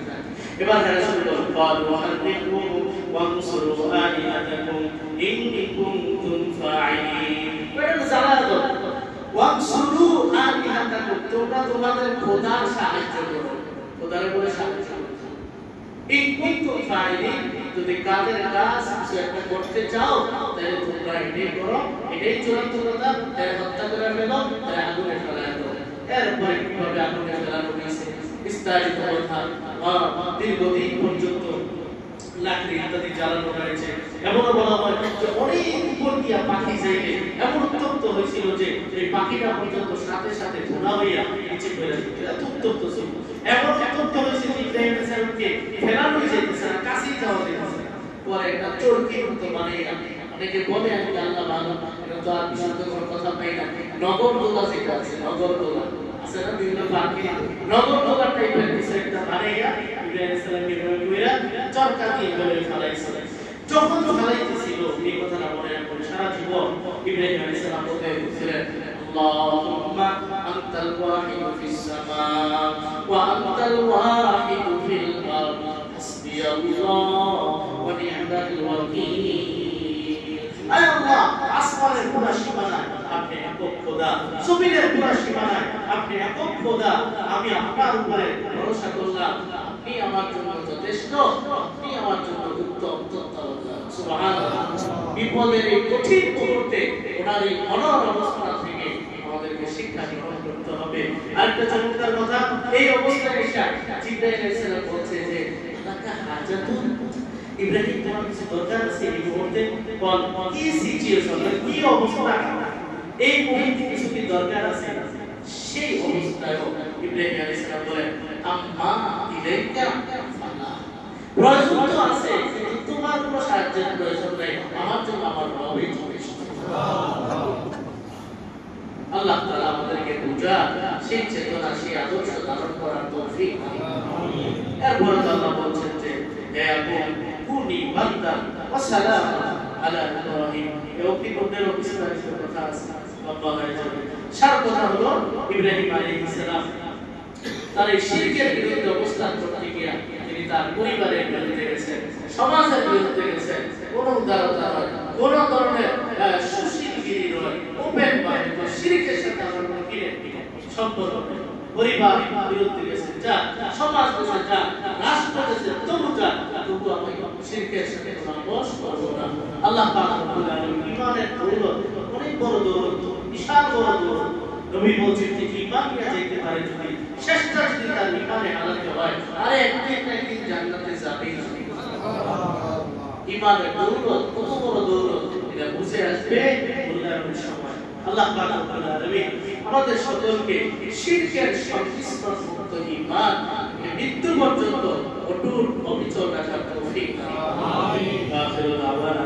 এবার রাসূল বলেন ক্বালু হাররিকু ওয়ানসুরু আলিহাতাকুম ইন কুনতুম ফাঈলিন। এটা জানা দাও ওয়ানসুরু আলিহাতাকুম, তোমরা তোমাদের খোদার সাহায্য করো, খোদার উপরে সাহায্য করো। ইন কুনতুম ফাঈলিন, যদি কাদের কাজ কিছু একটা করতে চাও তাহলে তোমরা এটাই করো, এটাই চূড়ান্ত কথা। তাই হত্যা করে ফেলো, তাই আগুনে ফেলায় দাও। এরপরে কিভাবে আগুনে ফেলানো হয়েছে বিস্তারিত কথা, দীর্ঘদিন পর্যন্ত লাকড়ি ইত্যাদি জ্বালানো হয়েছে। এমনও বলা হয় যে অনেক উপর দিয়া পাখি যাইলে এমন উত্তপ্ত হয়েছিল যে এই পাখিটা পর্যন্ত সাথে সাথে ধোঁয়া হইয়া নিচে পড়ে যেত, এত উত্তপ্ত ছিল। এমন উত্তপ্ত হয়েছে যে ইব্রাহিম সালামকে ফেলানো যেতেছে না, কাছেই যাওয়া যেতেছে না। পরে একটা চরকির মতো বানিয়ে অনেকে বলে আমি আল্লাহ ভালো, এটা তো আর বিশুদ্ধ কোনো কথা পাই না। নগর দোলা যেটা আছে, নগর দোলা আছে না বিভিন্ন পাখি, নগর দোলা টাইপের কিছু একটা বানিয়ে ইব্রাহিম সালামকে কইরা চরকা দিয়ে বলে ফেলাইছিল। যখন ফেলাইতেছিল এই কথাটা মনে রাখবেন সারা জীবন ইব্রাহিম আলাইহিস সালাম বলতেছিলেন আল্লাহুম্মা আনতাল ওয়াহিদু ফিস সামা ওয়া আনতাল ওয়াহিদু ফিল আরদ হাসবিয়াল্লাহ ওয়া নি'মাল ওয়াকিল। আয় আল্লাহ, আসমানের পুরো সীমানায় আপনি একক খোদা, জমিনের পুরো সীমানায় আপনি একক খোদা। আমি আপনার উপরে ভরসা করলাম, আপনি আমার জন্য যথেষ্ট, আপনি আমার জন্য উত্তম তত্ত্বাবধায়ক। সুবহানাল্লাহ। বিপদের এই কঠিন মুহূর্তে ওনার এই অনড় অবস্থা থেকে আমাদেরকে শিক্ষা গ্রহণ করতে হবে। আরেকটা চমৎকার কথা, এই অবস্থায় এসে জিবরাইল আলাইহিস সালাম বলছে যে আলাকা হাজাতুন, ইব্রাহিম তোমার কিছু দরকার আছে এই মুহূর্তে? বল কি সিচুয়েশন, কি অবস্থা, এই মুহূর্তে কিছু কি দরকার আছে? সেই অবস্থায় ইব্রাহিম আলাইহিস সালাম বলেন আম্মা ইলাইকা ফালা, প্রয়োজন তো আছে কিন্তু তোমার কোনো সাহায্যের প্রয়োজন নাই, আমার জন্য আমার রবই যথেষ্ট। আল্লাহ তাআলা আমাদেরকে বুঝা সেই চেতনা সেই আদর্শ ধারণ করার তৌফিক দান করুন। এরপর আল্লাহ বলছেন যে হে আবু কুনি বান্দান ওয়া সালামান আলা ইব্রাহিম। এই অকিবদের বিস্তারিত কথা আছে, লম্বা হয়ে যাবে। সার কথা হলো ইব্রাহিম আলাইহিস সালাম তার এই শিরকের বিরুদ্ধে অবস্থান করতে গিয়ে তিনি তার পরিবারের বিরুদ্ধে গেছেন, সমাজের বিরুদ্ধে গেছেন। কোন উদারতা নয়, কোন ধরনের সুশীলগিরি নয়, ওপেন ভাবে শিরকের সাথে আমার কিনে সম্পর্ক পরিবার বিরুদ্ধে গেছেন, যা সমাজ বসে যা রাষ্ট্র দেশে তবু যা, তবু আমি শিরকের সাথে আপোষ করব না। আল্লাহ পাক রব্বুল আলামিন ঈমানের দৌলত অনেক বড় দৌলত, বিশাল বড় দৌলত। নবী বলছেন যে ঈমান নিয়ে যেতে পারে যদি শেষটা যদি তার ঈমানে হালাতে হয়, আরে একদিন জান্নাতে যাবেই। ঈমানের দৌলত কত বড় দৌলত, এটা বুঝে আসবে মূল্যায়নের সময়। আল্লাহ পাক রব্বুল আলামিন আমাদের সকলকে শিরকের সংমিশ্রণ মুক্ত ঈমান মৃত্যু পর্যন্ত অটুট অবিচল রাখার তৌফিক দান করুন। আমিন। আখিরু দাওয়ানা